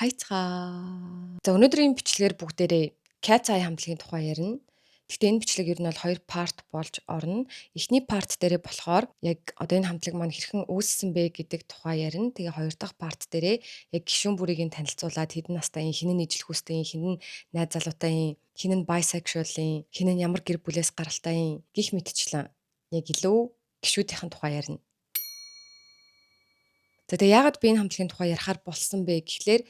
Хайцгаа. За өнөөдрийн бичлэгээр бүгдээрээ Cat's Eye хамтлагийн тухай ярина. Гэхдээ энэ бичлэг ер нь бол 2 part болж орно. Эхний part дээрээ болохоор яг одоо энэ хамтлаг маань хэрхэн үүссэн бэ гэдэг тухай ярина. Тэгээ хоёр дахь part дээрээ яг гишүүн бүрийг нь танилцуулаад хэдэн настай, хинэн ижил хүүстэй, хинэн найз залуутай, хинэн bisexual, хинэн ямар гэр бүлээс гаралтай гих мэтчлэн яг илүү гишүүдийн тухай ярина. За тэгээ яагаад би энэ хамтлагийн тухай ярихаар болсон бэ гэхлээр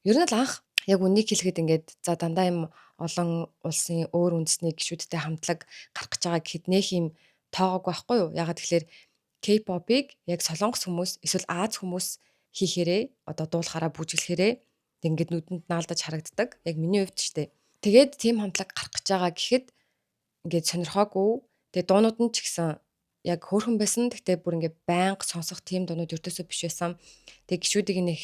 ер нь л анх яг үнийг хэлэхэд ингээд за дандаа юм олон улсын өөр үндэсний гишүүдтэй хамтлаг гарах гэж байгаа гэхэд нөх юм тоогоогүй байхгүй юу? Яагаад тэгэхээр K-pop-ыг яг солонгос хүмүүс эсвэл Аз хүмүүс хийхээрээ одоо дуулахаараа бүжиглэхээрээ ингээд нүдэнд наалдаж харагддаг. Яг миний хувьд ч тийм. Тэгээд тийм хамтлаг гарах гэж байгаа гэхэд ингээд сонирхоогүй. Тэгээд дуунууд нь ч гэсэн яг хөөрхөн байсан. Гэхдээ бүр ингээд байнга сонсох тийм дуунууд өртөөсөө биш байсан. Тэгээд гишүүдийг нэг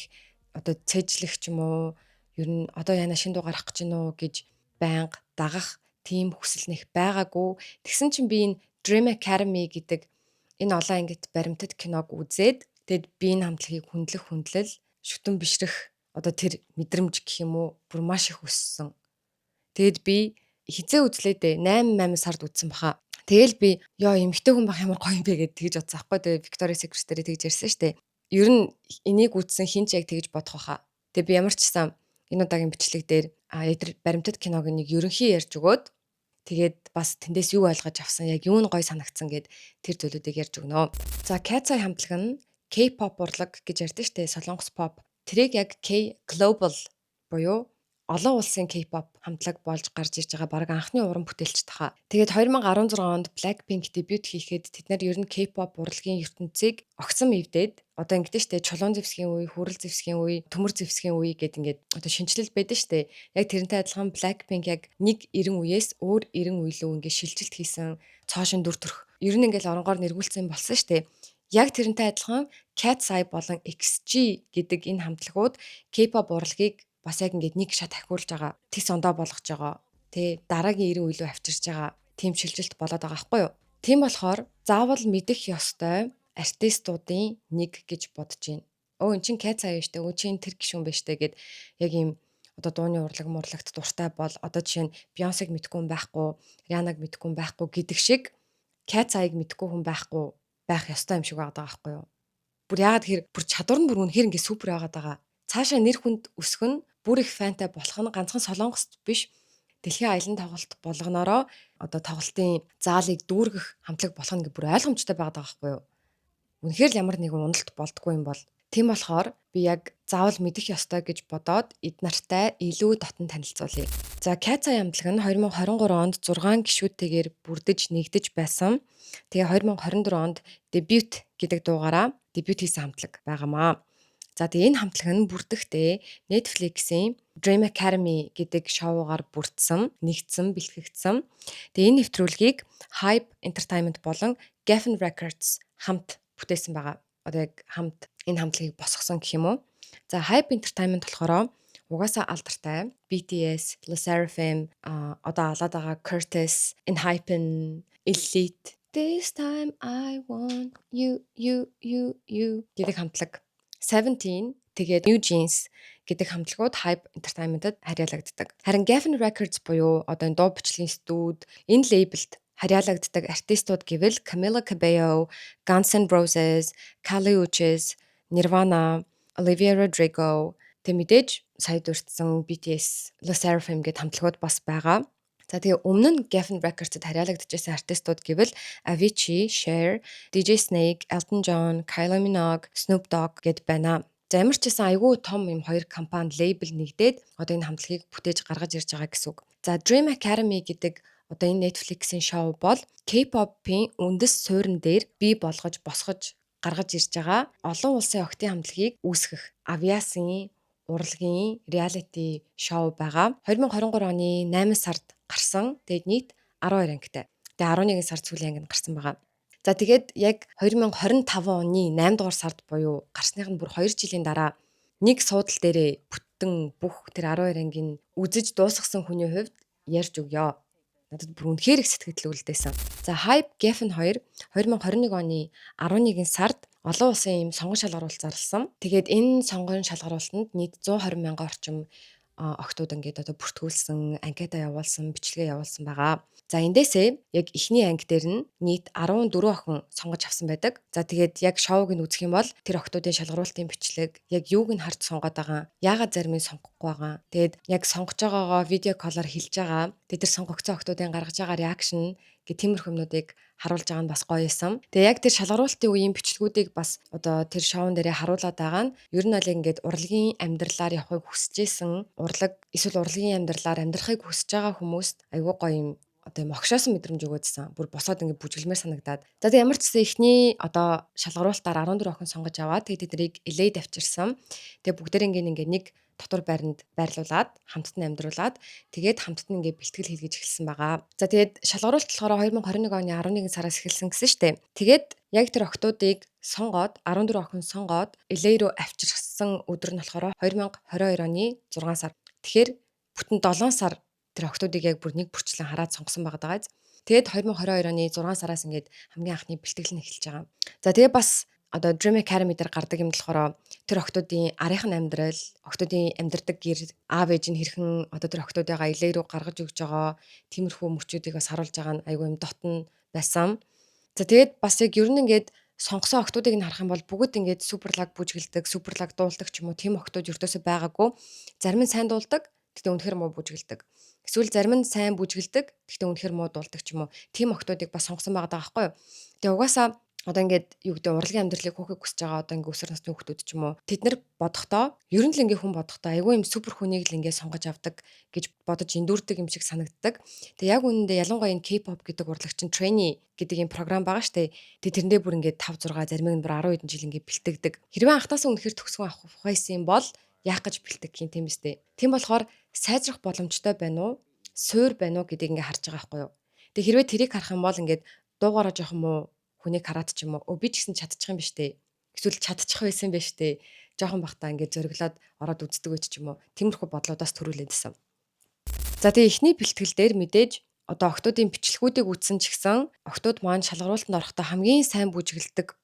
одоо цэжлэх ч юм уу ер нь одоо яна шин дуу гарах гэж гинөө гэж байнга дагах тийм хүсэл нэх байгаагүй. Тэгсэн чинь би энэ Dream Academy гэдэг энэ олон ангит баримтат киног үзээд тэгэд би энэ хамтлагийг хүндлэл шүтэн бишрэх одоо тэр мэдрэмж гэх юм уу бүр маш их өссөн. Тэгэд би хизээ үзлээ дээ 8 сард үзсэн баха. Тэгэл би ёо эмхтэй хүн байх ямар гоё юм бэ гэд тэгж бодсон аахгүй. Тэгээ Victoria's Secret дээр тэгж ярьсан штэ. Ер нь энийг үзсэн хин ч яг тэгж бодох баха. Тэгээ би ямар ч гэсэн энэ удаагийн бичлэг дээр баримтат киног нэг ерөнхий ярьж өгөөд тэгээд бас тэндээс юу ойлгож авсан яг юу нь гоё санагдсан гэд тэр зүйлүүдийг ярьж өгнө. За Cat's Eye хамтлаг нь K-pop урлаг гэж ярьдэн штэ солонгос pop. Тэрийг яг K Global буюу олон улсын K-pop хамтлаг болж гарч ирж байгаа баг анхны уран бүтээлч таха. Тэгээд 2016 онд Blackpink дебют хийхэд тэд нар ер нь K-pop урлагийн ертөнцийг огцом эвдээд одоо ингэдэж штэ чулуун зэвсгийн үе, хүрэл зэвсгийн үе, төмөр зэвсгийн үе гэд ингээд одоо шинжилэл байдаг штэ. Яг тэрнтэй адилхан Blackpink яг нэг 90 үеэс өөр 90 үе лөө ингээд шилжилт хийсэн цоошин дүр төрх. Ер нь ингээд оронгоор нэрвүүлсэн болсон штэ. Яг тэрнтэй адилхан Cat's Eye болон XG гэдэг энэ хамтлагууд K-pop урлагийг бас яг ингээд нэг шат ахиулж байгаа. Тис ондоо болгож байгаа. Тэ дараагийн 90 үе лөө авчирч байгаа. Тим шилжилт болоод байгаа байхгүй юу? Тийм болохоор заавал мэдэх ёстой артистуудын нэг гэж бодож байна. Өө эн чин Cat's Eye штэ. Өө чин тэр гишүүн байж штэ гэд яг ийм одоо дууны урлаг мурлагт дуртай бол одоо жишээ нь Beyoncé-г мэдгүй хүн байхгүй, Rihanna-г мэдгүй хүн байхгүй гэдэг шиг Cat's Eye-г мэдгүй хүн байхгүй байх ёстой юм шиг байгаа байхгүй юу? Бүр яагаад тэгэхээр бүр чадвар нь бүр үнэхээр ингээд супер байгаад байгаа. Цаашаа нэр хүнд өсгөх нь бүр их фантай болох нь ганцхан солонгост биш дэлхийн аялын тоглолт болгоноороо одоо тоглолтын заалыг дүүргэх хамтлаг болох нь бүр ойлгомжтой байгаад байгаа байхгүй юу? Үнэхээр л ямар нэгэн уналт болдгоо юм бол тийм болохоор би яг заавал мэдэх ёстой гэж бодоод эднартай илүү дотн танилцуулъя. За Cat's Eye хамтлаг нь 2023 онд 6 гишүүдтэйгээр бүрдэж нэгдэж байсан. Тэгээ 2024 онд Debut гэдэг дуугаараа дебют хийсэн хамтлаг байгаамаа. За тэгээ энэ хамтлаг нь бүрдэхдээ Netflix-ийн Dream Academy гэдэг шоугаар бүрдсэн, нэгдсэн, бэлтгэгдсэн. Тэгээ энэ нэвтрүүлгийг Hype Entertainment болон Geffen Records хамт бүтээсэн байгаа. Одоо яг хамт энэ хамтлагийг босгосон гэх юм уу. За Hype Entertainment болохоор угаасаа алдартай BTS, LE SSERAFIM, одоо алаад байгаа Curtis, ENHYPEN, Elite. This time I want you гэдэг хамтлаг. 17 тэгээд New Jeans гэдэг хамтлагууд Hype Entertainment-д харьяалагддаг. Харин Geffen Records буюу одоо энэ дуу бичлэгийн студ энэ лейблд харьяалагддаг артистууд гэвэл Camila Cabello, Guns N' Roses, Kali Uchis, Nirvana, Olivia Rodrigo, тэг мэдээж сая дурдсан BTS, LE SSERAFIM гэдэг хамтлагууд бас байгаа. За тэгээ өмнө нь Geffen Records-д харьяалагдчихсан артистууд гэвэл Avicii, Cher, DJ Snake, Elton John, Kylie Minogue, Snoop Dogg гэд байна. За ямар ч гэсэн айгүй том юм хоёр компани лейбл нэгдээд одоо энэ хамтлагийг бүтээж гаргаж ирж байгаа гэсэн үг. За Dream Academy гэдэг одоо энэ Netflix-ийн шоу бол K-pop-ийн үндэс суурин дээр бий болгож босгож гаргаж ирж байгаа олон улсын охтын хамтлагийг үүсгэх авьяасын урлагийн реалити шоу байгаа. 2023 оны 8 сард гарсан. Тэгээд нийт 12 ангитай. Тэгээд 11 сард сүүлийн ангид гарсан байгаа. За тэгээд яг 2025 оны 8 дугаар сард буюу гарсных нь бүр 2 жилийн дараа нэг суудал дээрээ бүтэн бүх тэр 12 ангийн үзэж дуусгасан хүний хувьд ярьж өгье. Надад бүр үнэхээр их сэтгэл үлдээсэн. За Hype Geffen 2 2021 оны 11 сард олон улсын ийм сонгон шалгаруулалт зарласан. Тэгээд энэ сонгон шалгаруулалтанд нийт 120 мянган орчим охтууд ингээд одоо бүртгүүлсэн, анкета явуулсан, бичлэгээ явуулсан байгаа. За эндээсээ яг эхний анги дээр нь нийт 14 охин сонгож авсан байдаг. За тэгээд яг шоуг нь үзэх юм бол тэр охтуудын шалгаруулалтын бичлэг яг юуг нь харж сонгоод байгаа, яагаад зарим нь сонгохгүй байгаа. Тэгээд яг сонгож байгаагаа видео коллоор хэлж байгаа. Тэгээд тэр сонгогдсон охтуудын гаргаж байгаа реакшн гэх тиймэрхүү юмнуудыг харуулж байгаа нь бас гоё юм. Тэгээ яг тэр шалгаруулалтын үеийн бичлэгүүдийг бас одоо тэр шоун дээрээ харуулад байгаа нь ер нь бол ингээд урлагийн амьдралаар явахыг хүсэж исэн, эсвэл урлагийн амьдралаар амьдрахыг хүсэж байгаа хүмүүст айгүй гоё юм одоо юм огшоосон мэдрэмж өгөөдсөн. Бүр босоод ингээд бүжгэлмээр санагдаад. За тэг ямар ч гэсэн эхний одоо шалгаруулалтаар 14 охин сонгож аваад тэгээд тэднийг LA авчирсан. Тэгээ бүгдээрээ ингээд нэг дотор байранд байрлуулад хамтд нь амьдруулад тэгээд хамтд нь ингээд бэлтгэл хийлгэж эхэлсэн байгаа. За тэгээд шалгаруулалт болохоор 2021 оны 11 сараас эхэлсэн гэсэн штэ. Тэгээд яг тэр охтуудыг сонгоод 14 охин сонгоод LA руу авчирсан өдөр нь болохоор 2022 оны 6 сар. Тэгэхээр бүтэн 7 сар тэр охтуудыг яг бүр нэг бүрчлэн хараад сонгосон байгаа даа. Тэгээд 2022 оны 6 сараас ингээд хамгийн анхны бэлтгэл нь эхэлж байгаа. За тэгээд бас одоо Dream Academy дээр гардаг юм болохоор тэр охтуудын арийнхын амьдрал, охтуудын амьдардаг гэр, аав ээж нь хэрхэн одоо тэр охтуудыгаа LA руу гаргаж өгж байгаа тиймэрхүү мөчүүдийг бас харуулж байгаа нь айгүй юм дотн байсан. За тэгээд бас яг ер нь ингээд сонгосон охтуудыг нь харах юм бол бүгд ингээд суперлаг бүжгэлдэг, суперлаг дуулдаг ч юм уу тийм охтууд ердөөсөө байгаагүй. Зарим нь сайн дуулдаг, гэхдээ үнэхээр муу бүжгэлдэг. Эсвэл зарим нь сайн бүжгэлдэг, гэхдээ үнэхээр муу дуулдаг ч юм уу. Тийм охтуудыг бас сонгосон байгаа байхгүй юу. Тэгээ угаасаа одоо ингээд юу гэдэг урлагийн амьдралыг хөөхөг хүсэж байгаа одоо ингээд өсвөр насны хүүхдүүд ч юм уу. Тэд нар бодохдоо ер нь л ингээд хүн бодохдоо айгүй юм супер хүнийг л ингээд сонгож авдаг гэж бодож эндүрдэг юм шиг санагддаг. Тэгээ яг үнэндээ ялангуяа энэ K-pop гэдэг урлагчин trainee гэдэг юм програм байгаа штэ. Тэгээ тэрэндээ бүр ингээд 5 6 заримыг нь бүр 10 хэдэн жил ингээд бэлтгэдэг. Хэрвээ анхнаасаа үнэхээр төгсгөн авах байсан юм бол яах гэж бэлтгэх юм тийм үстэй. Тийм болохоор сайжрах боломжтой байна уу? Суур байна уу гэдгийг ингээд харж байгаа байхгүй юу. Тэгээ хэрвээ тэрийг харах юм бол ингээд дуугаараа жоох юм уу хүнийг хараад ч юм уу би ч гэсэн чадчих юм биш үү? Эсвэл чадчих байсан байх штэ. Жохон бахтаа ингээд зориглоод ороод үздэг байж ч юм уу. Тиймэрхүү бодлоодоос төрүүлээдсэн. За тэгээ эхний бэлтгэл дээр мэдээж одоо охтуудын бичлэгүүдийг үзсэн ч гэсэн охтууд маань шалгаруулалтанд орохдоо хамгийн сайн бүжгэлдэг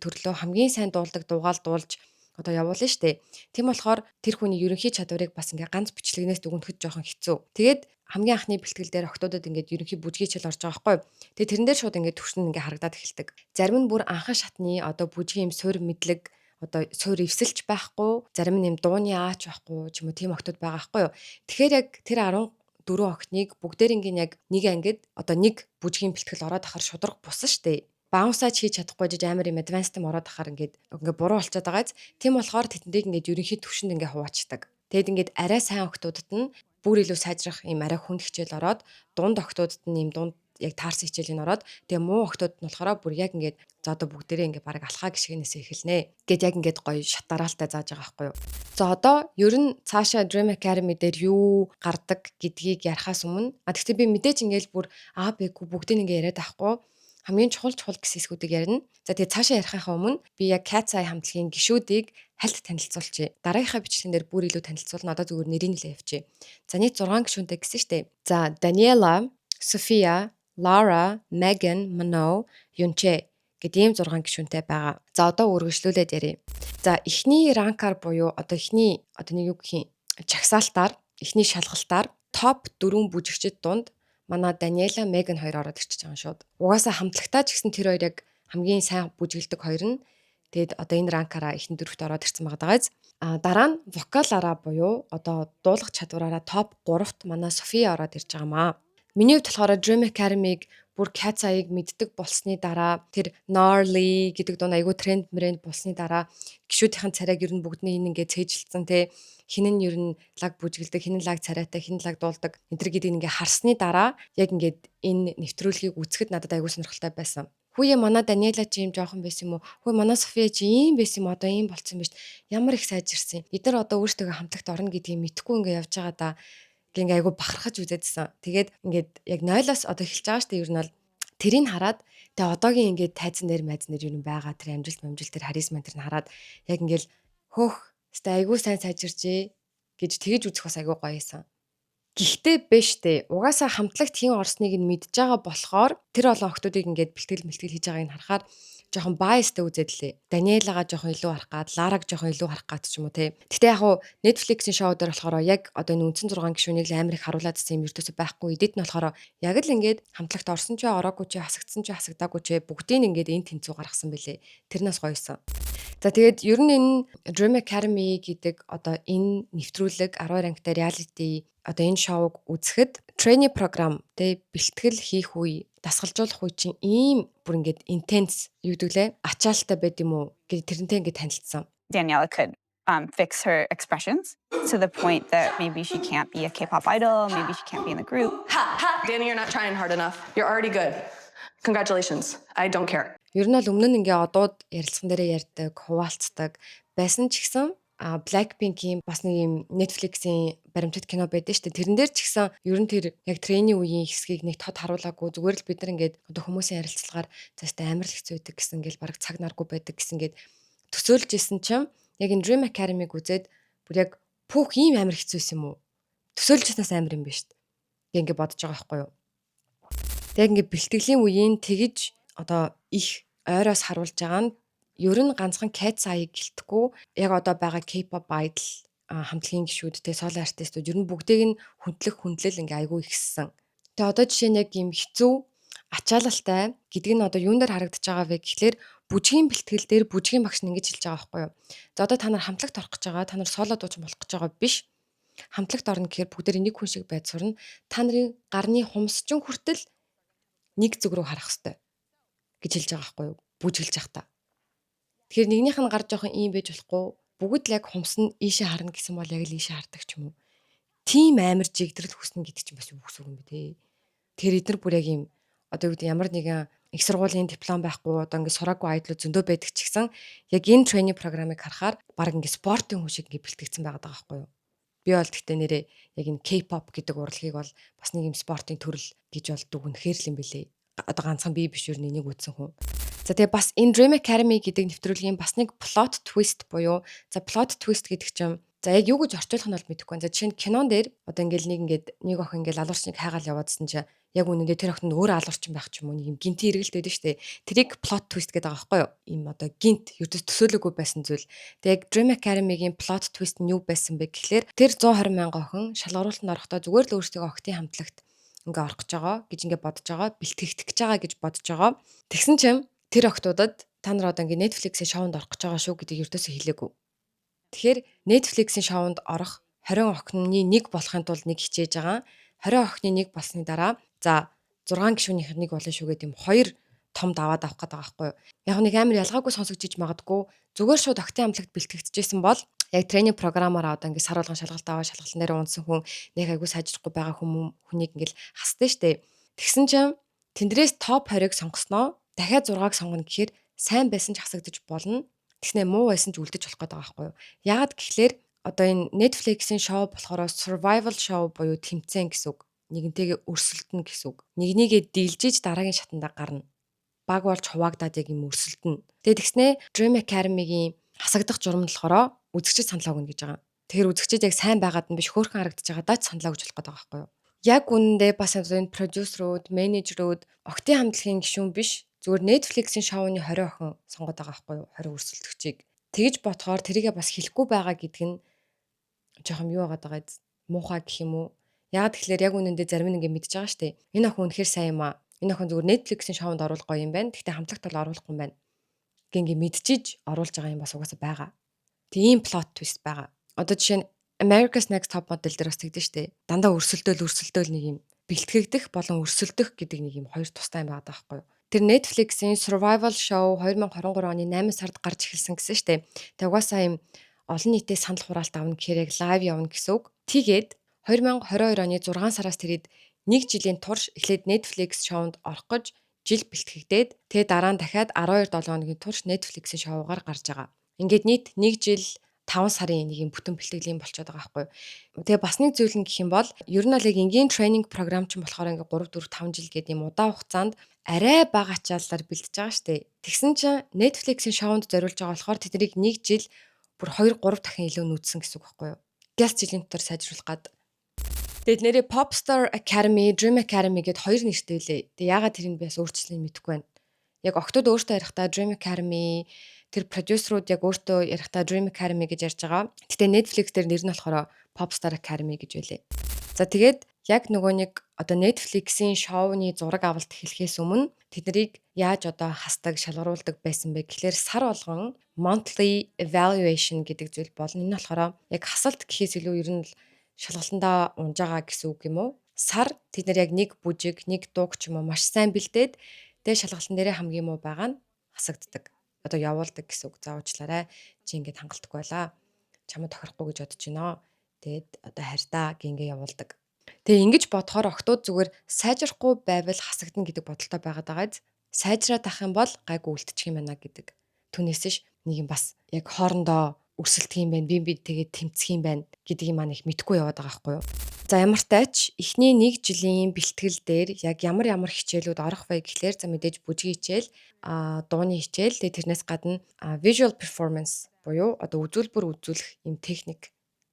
төрлөө хамгийн сайн дуулдаг дуугаал дуулж одоо явуулна штэ. Тийм болохоор тэр хүний ерөнхий чадварыг бас ингээ ганц бичлэгнээс дүгнэхэд жоохон хэцүү. Тэгээд хамгийн анхны бэлтгэл дээр охтуудад ингээд ерөнхий бүжгийн чил орж байгаа байхгүй. Тэгээд тэрэн дээр шууд ингээд төвшин ингээ харагдаад эхэлдэг. Зарим нь бүр анхан шатны одоо бүжгийн юм суурь мэдлэг одоо суурь эвсэлж байхгүй, зарим нь юм дууны аач байхгүй ч юм уу тийм охтууд байгаа байхгүй юу. Тэгэхээр яг тэр 14 охиныг бүгдээр ингээ яг нэг ангид одоо нэг бүжгийн бэлтгэл ороод ахаар шудраг бусан штэ. Баунсаач хийж чадахгүй жиж амар юм advanced юм ороод ахаар ингээд буруу болчиход байгааз. Тийм болохоор тэдэндээ ингээд ерөнхий төвшөнд ингээд хуваачдаг. Тэгэд ингээд арай сайн охтуудад нь бүр илүү сайжрах юм арай хүнд хичээл ороод дунд охтуудад нь юм дунд яг таарсан хичээл нь ороод тэгээ муу охтууд нь болохоор бүр яг ингээд за одоо бүгдээрээ ингээд баг алхаа гიშгэнээс эхэлнэ. Гэт яг ингээд гоё шат дараалтай зааж байгаа байхгүй юу. За одоо ер нь цаашаа Dream Academy дээр юу гардаг гэдгийг ярихаас өмнө тэгтээ би мэдээж ингээд бүр бэггүй бүгдийг ингээд яриад авахгүй хамгийн чухал гэсэн хэсгүүдийг ярина. За тэгээ цаашаа ярихынхаа өмнө би яг Cat's Eye хамтлагийн гишүүдийг хальт танилцуулчих. Дараагийнхаа бичлэгэн дээр бүр илүү танилцуулна. Одоо зүгээр нэрийг л явьчих. За нийт 6 гишүүнтэй гэсэн штэ. За Daniela, Sophia, Laura, Megan, Mano, Yunche гэдэг ийм 6 гишүүнтэй байгаа. За одоо үргэлжлүүлээд ярив. За эхний ранкаар буюу одоо эхний нэг юу гэх юм чагсаалтаар эхний шалгалтаар топ 4 бүжигчид дунд манай Даниэла, Меган хоёр ороод ирчихэж байгаа шууд. Угаасаа хамтлагтаа ч гэсэн тэр хоёр яг хамгийн сайн бүжгэлдэг хоёр нь. Тэгэд одоо энэ ранкаараа ихэнх дөрөвт ороод ирсэн байгаа даа. Дараа нь вокалаараа буюу одоо дуулах чадвараараа топ 3-т манай София ороод ирж байгаамаа. Миний хувьд болохоор Dream Academy-г бүр Cat's Eye-г мэддэг болсны дараа тэр Gnarly гэдэг дуун айгуу тренд болсны дараа гişүүдийн царайг ер нь бүгдний энэ ингээ цээжилсэн те хин нь ер нь лаг бүжгэлдэг, хин нь лаг царайтай, хин нь лаг дуулдаг энэ төр гэдгийг ингээ харсны дараа яг ингээд энэ нэвтрүүлгийг үзэхэд надад айгуу сонирхолтой байсан. Хүүе манай Даниэла чи юм жоохон байсан юм уу? Хүүе манай София чи ийм байсан юм одоо ийм болцсон юм биш. Ямар их сайжирсан юм. Бид нар одоо өөрсдөө хамтлагт орно гэдгийг мэдхгүй ингээ явж байгаа да. Ингээ айгуу бахархаж үзээдсэн. Тэгээд ингээд яг 0-оос одоо эхэлж байгаа шүү дээ. Ер нь бол тэрийг хараад тэгээ одоогийн ингээд тайзан дээр майзан дээр ер нь байгаа тэр амжилт тэр харизма тэр нь хараад яг ингээл хөөх өстэй айгуу сайн сайжирчээ гэж тэгэж үзэх бас айгуу гоё юмсан. Гэхдээ биш дээ. Угаасаа хамтлагт хэн орсныг нь мэдж байгаа болохоор тэр олон охтуудыг ингээд бэлтгэл хийж байгааг нь харахаар жоохон biasтай үзээд лээ. Даниэлагаа жоохон илүү харах гад, Лараг жоохон илүү харах гад ч юм уу те. Гэтэ яг хуу Netflix-ийн шоу дээр болохоор яг одоо энэ үндсэн 6 гишүүнийг л амар их харуулад ирсэн юм ердөөсөө байхгүй. Эдит нь болохоор яг л ингээд хамтлагт орсон ч ороогүй ч хасагдаагүй ч бүгдийг ингээд энэ тэнцүү гаргасан бэлээ. Тэрнээс гоёсон. За тэгээд ер нь энэ Dream Academy гэдэг одоо энэ нэвтрүүлэг 12 ангитай reality одоо энэ шоуг үзэхэд training program тэ бэлтгэл хийх үе, дасгалжуулах үе чинь ийм бүр ингээд intense юу гэдэг лээ ачаалттай байд юм уу гэдэг тэрнтэй ингээд танилцсан. Daniela could fix her expressions to the point that maybe she can't be a K-pop idol, maybe she can't be in the group. Ha! Danny, you're not trying hard enough. You're already good. Congratulations. I don't care. Ер нь бол өмнө нь ингээ одууд ярилцсан дээрээ ярьдаг, хуваалцдаг байсан ч гэсэн Blackpink-ийн бас нэг юм Netflix-ийн баримтат кино байдаг шүү дээ. Тэрэн дээр ч гэсэн ер нь тэр яг трейning үеийн хэсгийг нэг тод харуулаагүй. Зүгээр л бид нар ингээд одоо хүмүүсийн ярилцлагаар заастаа амар л хэцүү байдаг гэсэн ингээл бараг цаг наргүй байдаг гэсэн ингээд төсөөлж исэн чинь яг энэ Dream Academy-г үзээд бүр яг пүүх ийм амар хэцүүс юм уу? Төсөөлж иснээс амар юм байна шүү дээ. Ингээ бодож байгаа байхгүй юу? Тэг ингээ бэлтгэлийн үеийн тэгж одоо их ойроос харуулж байгаа нь ер нь ганцхан Cat Sai гэлтгүй яг одоо байгаа K-pop idol хамтлагийн гишүүдтэй соло артистууд ер нь бүгдийг нь хүндлэл ингээ айгүй ихссэн. Тэгээ одоо жишээ нь яг юм хэцүү ачаалалтай гэдэг нь одоо юун дээр харагдаж байгаа вэ гэхлээр бүжгийн бэлтгэл дээр бүжгийн багш нь ингэж хэлж байгаа байхгүй юу. За одоо та нар хамтлагт орох гэж байгаа, та нар соло дууч болох гэж байгаа биш. Хамтлагт орно гэхээр бүгдээр нэг хүн шиг байд сурна. Та нарын гарны хумсчин хүртэл нэг зүг рүү харах хэрэгтэй гэж хэлж байгаа байхгүй юу. Бүжгэлж явахдаа. Тэгэхээр нэгнийх нь гар жоохон ийм байж болохгүй. Бүгд л яг хумс нь ийшээ харна гэсэн бол яг л ийшээ хардаг ч юм уу. Тим амар жигдрэл хүснэ гэдэг чинь бас юу гэсэн үг юм бэ те. Тэгэхээр эдгээр бүр яг юм одоо юу гэдэг ямар нэгэн их сургуулийн диплом байхгүй одоо ингээд сураагүй айдлууд зөндөө байдаг ч гэсэн яг энэ трейнинг програмыг харахаар баг ингээд спортын хүн шиг ингээд бэлтгэгдсэн байгаа байхгүй юу. Би бол гэхдээ нэрээ яг энэ K-pop гэдэг урлагийг бол бас нэг юм спортын төрөл гэж бол дүгнэхээр л юм бэлээ. Одоо ганцхан би биш юу нэг үтсэн хүн. За тэгээ бас энэ Dream Academy гэдэг нэвтрүүлгийн бас нэг plot twist буюу за plot twist гэдэг чинь за яг юу гэж орчуулах нь бол мэдэхгүй байна. За жишээ нь кинон дээр одоо ингээд нэг охин ингээд алуурчныг хайгаал яваадсан чинь яг үнэндээ тэр охинд өөр алуурчин байх ч юм уу нэг юм гинти эргэлт байдаг шүү дээ. Тэрийг plot twist гэдэг байгаа байхгүй юу? Ийм одоо гинт ердөөс төсөөлөөгүй байсан зүйл. Тэгээ яг Dream Academy-гийн plot twist нь юу байсан бэ гэхлээр тэр 120 мянган охин шалгаруулалтанд орохдоо зүгээр л өөрсдөө октын хамтлагт ингээ орох гэж байгаа гэж ингээ бодож байгаа, бэлтгэгдэх гэж байгаа гэж бодож байгаа. Тэгсэн чинь тэр октодод та нар одоо ингээ Netflix-ийн шоунд орох гэж байгаа шүү гэдгийг ердөөсөө хэлээгүй. Тэгэхээр Netflix-ийн шоунд орох 20 охины нэг болохын тулд нэг хичээж байгаа. 20 охины нэг болсны дараа за 6 гишүүнийх нэг болно шүү гэдэг юм 2 том даваад авах гэдэг байгаа байхгүй юу. Яг нэг амар ялгаагүй сонсогдож магадгүй зүгээр шууд октын хамтлагт бэлтгэгдчихсэн бол яг тренинг програмаараа одоо ингээд сар болгон шалгалт аваа шалгалтын дээр унсан хүн нэг айгүй сайжрахгүй байгаа хүнийг ингээд хасдаг штэ. Тэгсэн чинь тэндээс топ 20-ыг сонгосноо дахиад 6-ыг сонгоно гэхээр сайн байсан ч хасагдаж болно. Тэгснэ муу байсан ч үлдэж болох гэдэг байгаа байхгүй юу. Яагаад гэхлээр одоо энэ Netflix-ийн шоу болохоор survival show буюу тэмцээн гэсэн үг. Нэгнтэйгээ өрсөлдөнө гэсэн үг. Нэгнийгээ дийлжиж дараагийн шатанда гарна. Баг болж хуваагдаад яг юм өрсөлдөнө. Тэгээд тэгснэ Dream Academy-гийн хасагдах журам болохоор үзэгчд саналаа өгнө гэж байгаа. Тэгэхээр үзэгчд яг сайн байгаад нь биш хөөрхөн харагдаж байгаадаа ч саналаа өгч болох гэдэг байгаа байхгүй юу. Яг үнэндээ бас энэ продюсерүүд, менежерүүд октын хамтлагийн гишүүн биш зүгээр Netflix-ийн шоуны 20 охин сонгоод байгаа байхгүй юу? 20 өрсөлдөгчийг. Тэгж бодохоор тэрийгээ бас хэлэхгүй байгаа гэдэг нь жоохон юу байгаад байгаа муухай гэх юм уу? Яагаад тэгэхээр яг үнэндээ зарим нь ингэ мэдж байгаа штэ. Энэ охин үнэхээр сайн юм аа. Энэ охин зүгээр Netflix-ийн шоунд оруулах гоё юм байна. Гэхдээ хамтлагт бол оруулахгүй юм байна. Гингээ мэдчихэж оруулж байгаа юм бас угаасаа байгаа. Тийм plot twist байгаа. Одоо жишээ нь America's Next Top Model дээр бас тэгдэж штэ. Дандаа өрсөлдөөл нэг юм бэлтгэгдэх болон өрсөлдөх гэдэг нэг юм хоёр тустай юм байгаа байхгүй юу? Тэр Netflix-ийн survival show 2023 оны 8 сард гарч эхэлсэн гэсэн штэ. Тэг угаасаа юм олон нийтэд санал хураалт авна гэхээр яг live явна гэсэн үг. Тэгээд 2022 оны 6 сараас тэрийд 1 жилийн турш эхлээд Netflix шоунд орох гэж жил бэлтгэгдээд тэгээ дараа нь дахиад 12-7 хоногийн турш Netflix-ийн шоугаар гарч байгаа. Ингээд нийт 1 жил 5 сарын нэг юм бүтэн бэлтгэлийн болчиход байгаа байхгүй юу. Тэгээ бас нэг зүйл нь гэх юм бол ер нь бол яг энгийн тренинг програм ч болохоор ингээд 3 4 5 жил гэдэг юм удаа хугацаанд арай бага ачааллаар бэлдэж байгаа штэ. Тэгсэн чинь Netflix-ийн шоунд зориулж байгаа болохоор тэднийг 1 жил бүр 2 3 дахин илүү нүүдсэн гэсэн үг байхгүй юу. Гялс жилийн дотор сайжруулах гад. Тэгээд нэрээ Popstar Academy, Dream Academy гэд хоёр нэртэй лээ. Тэгээ ягаад тэрийг би бас өөрчлөлийг мэдэхгүй байна. Яг октод өөртөө ярихдаа Dream Academy тэр продюсерууд яг өөртөө ярихдаа Dream Academy гэж ярьж байгаа. Гэтэ Netflix дээр нэр нь болохоор Popstar Academy гэж байлээ. За тэгээд яг нөгөө нэг одоо Netflix-ийн шоуны зураг авалт эхлэхээс өмнө тэднийг яаж одоо хасдаг, шалгаруулдаг байсан бэ гэхээр сар болгон monthly evaluation гэдэг зүйл болно. Энэ болохоор яг хасалт гэхээс илүү ер нь шалгалтандаа унж байгаа гэсэн үг юм уу? Сар тэд нар яг нэг бүжиг, нэг дууг ч юм уу маш сайн бэлдээд тэгээ шалгалтын дээрээ хамгийн муу байгаа нь хасагддаг. Одоо явуулдаг гэсэн үг. За уучлаарай. Чи ингэж хангалтгүй байлаа. Чамд тохирохгүй гэж бодож байна. Тэгээд одоо харьдаа гингээ явуулдаг. Тэгээ ингэж бодохоор октод зүгээр сайжрахгүй байвал хасагдана гэдэг бодолтой байгаад байгааз сайжраад ах юм бол гайгүй үлдчих юм байна гэдэг. Түүнээс ш нэг юм бас яг хоорондоо өрсөлдөх юм байна. Би тэгээд тэмцэх юм байна гэдэг юм маань их мэдгүй яваад байгаа байхгүй юу. За ямар тач эхний 1 жилийн бэлтгэл дээр яг ямар хичээлүүд орох вэ гэхлээр за мэдээж бүжгийн хичээл, дууны хичээл, тэгээд тэрнээс гадна visual performance буюу одоо үзүүлбэр үзүүлэх юм техник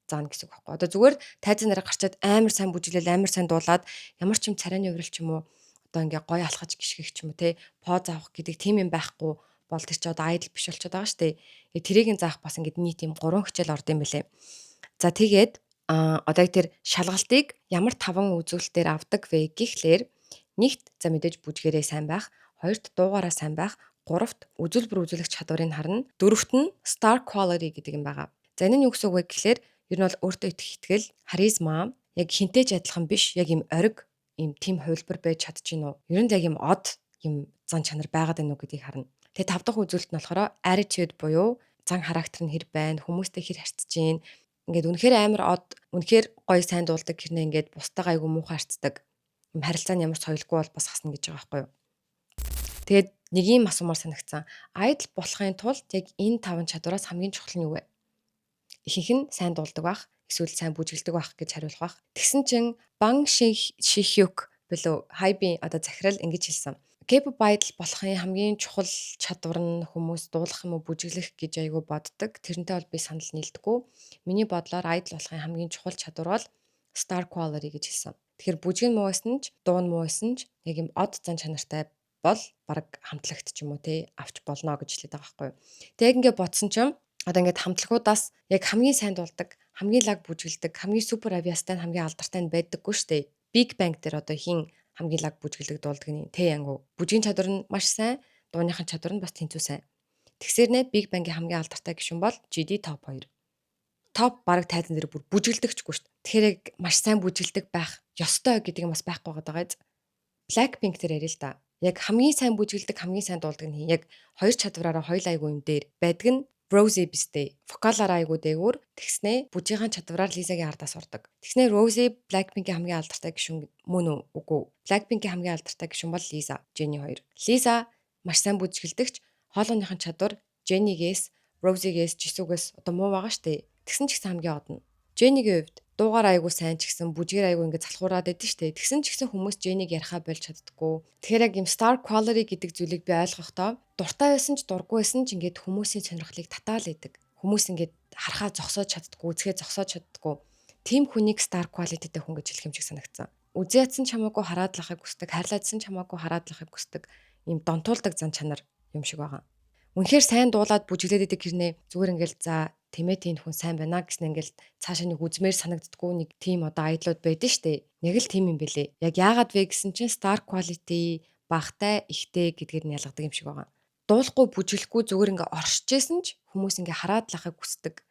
заана гэсэн үг байхгүй. Одоо зүгээр тайзан дээр гарчаад амар сайн бүжиглэл, амар сайн дуулаад ямар ч юм царайны урил ч юм уу одоо ингээ гоё алхаж гიშгэх ч юм уу те поз авах гэдэг тийм юм байхгүй бол тэр чи одоо idol биш болчиход байгаа шүү дээ. Тэрийг нь заах бас ингээ нийт юм 3 хичээл орд юм бэлээ. За тэгээд одоо яг тэр шалгалтыг ямар 5 үзүүлэлтээр авдаг вэ гэхлээр нэгт за мэдээж бүжгээрээ сайн байх, хоёрт дуугаараа сайн байх, гуравт үзүүлбэр үзүүлэх чадварыг харна, дөрөвт нь star quality гэдэг юм байгаа. За энэ нь юу гэсэн үг вэ гэхлээр ер нь бол өөртөө итгэл, харизма яг хинтээж адилхан биш, яг юм ориг, юм тим хувилбар байж чадчихна уу? Ер нь яг юм од юм зан чанар байгаад байна уу гэдгийг харна. Тэгээ 5 дахь үзүүлэлт нь болохоор attitude буюу зан характер нь хэр байна, хүмүүстэй хэр харьцаж байна. Ингээд үнэхээр амар од, үнэхээр гоё сайн дуулдаг хэрнээ ингээд бусдаа айгүй муухай харцдаг. Юм харилцааны ямар соёлгүй бол бас хасна гэж байгаа байхгүй юу. Тэгээд нэг юм асуумаар санагцсан. Idol болохын тулд яг энэ 5 чадвараас хамгийн чухал нь юу вэ? Ихэнх нь сайн дуулдаг байх, эсвэл сайн бүжгэлдэг байх гэж хариулах байх. Тэгсэн чинь Bang Shihyuk билүү Hybe одоо захирал ингэж хэлсэн. K-pop idol болохын хамгийн чухал чадвар нь хүмүүс дуулах юм уу бүжиглэх гэж айгүй боддог. Тэрнтэй бол би санал нийлдэггүй. Миний бодлоор idol болохын хамгийн чухал чадвар бол star quality гэж хэлсэн. Тэгэхээр бүжиг нь муу байсан ч, дуу нь муу байсан ч яг юм од зан чанартай бол баг хамтлагт ч юм уу те авч болно гэж хэлээд байгаа байхгүй юу. Тэг ингээ бодсон чинь одоо ингээд хамтлагуудаас яг хамгийн сайн дуулдаг, хамгийн лаг бүжгэлдэг, хамгийн супер авиастай, хамгийн алдартай нь байдаггүй шүү дээ. Big Bang дээр одоо хин хамгийн лаг бүжгэлдэг дуулдаг нь тэ ангу. Бүжгийн чадвар нь маш сайн, дууныхын чадвар нь бас тэнцүү сайн. Тэгсээр нэ Big Bang-ийн хамгийн алдартай гишүүн бол GD Top 2. Top бараг тайзан дээр бүр бүжгэлдэгчгүй шүү дээ. Тэгэхээр яг маш сайн бүжгэлдэг байх ёстой гэдэг юм бас байхгүй байгаа. Blackpink дээр ярил л да. Яг хамгийн сайн бүжгэлдэг, хамгийн сайн дуулдаг нь яг хоёр чадвараараа хоёул айгу юм дээр байдаг нь Rosie бистэй. Вокалаараа айгу дээгүүр тэгснээ бүжгийн чадвараар Лизагийн ардаас ордог. Тэгснээ Rosie Blackpink-ийн хамгийн алдартай гишүүн мөн үү? Үгүй. Blackpink-ийн хамгийн алдартай гишүүн бол Lisa, Jennie 2. Lisa маш сайн бүжгэлдэгч, хоолойныхон чадвар Jennie-гээс, Rosie-гээс, Jisoo-гээс одоо муу байгаа штэ. Тэгсэн ч гэсэн хамгийн од нь. Jennie-гийн хувьд дуугаар айгу сайн ч гэсэн бүжгээр айгу ингэ залхуураад байдаг штэ. Тэгсэн ч гэсэн хүмүүс Jennie-г ярихаа болж чаддаггүй. Тэгэхээр яг юм star quality гэдэг зүйлийг би ойлгохдоо дуртай байсан ч дургүй байсан ч ингээд хүмүүсийн сонирхлыг татаал идэг. Хүмүүс ингээд харахаа зогсоож чаддаггүй, үзэхээ зогсоож чаддаггүй. Тим хүнийг star quality-тэй хүн гэж хэлэх юм шиг санагдсан. Үзээ ядсан ч хамаагүй хараад лахыг хүсдэг, хайрлаадсан ч хамаагүй хараад лахыг хүсдэг. Ийм донтуулдаг зан чанар юм шиг байгаа. Үнэхээр сайн дуулаад бүжиглээд идэг хэрнээ зүгээр ингээл за тэмээ тийм хүн сайн байна гэсэн ингээл цаашаа нэг үзмээр санагддггүй нэг тийм одоо айдлууд байдаг штэ. Нэг л тийм юм бэлээ. Яг яагаад вэ гэсэн чинь star quality багтай, ихтэй гэдгээр нь ялгадаг юм шиг байгаа. Дуулахгүй бүжиглэхгүй зүгээр ингээ оршиж байсан ч хүмүүс ингээ хараад лахыг хүсдэг.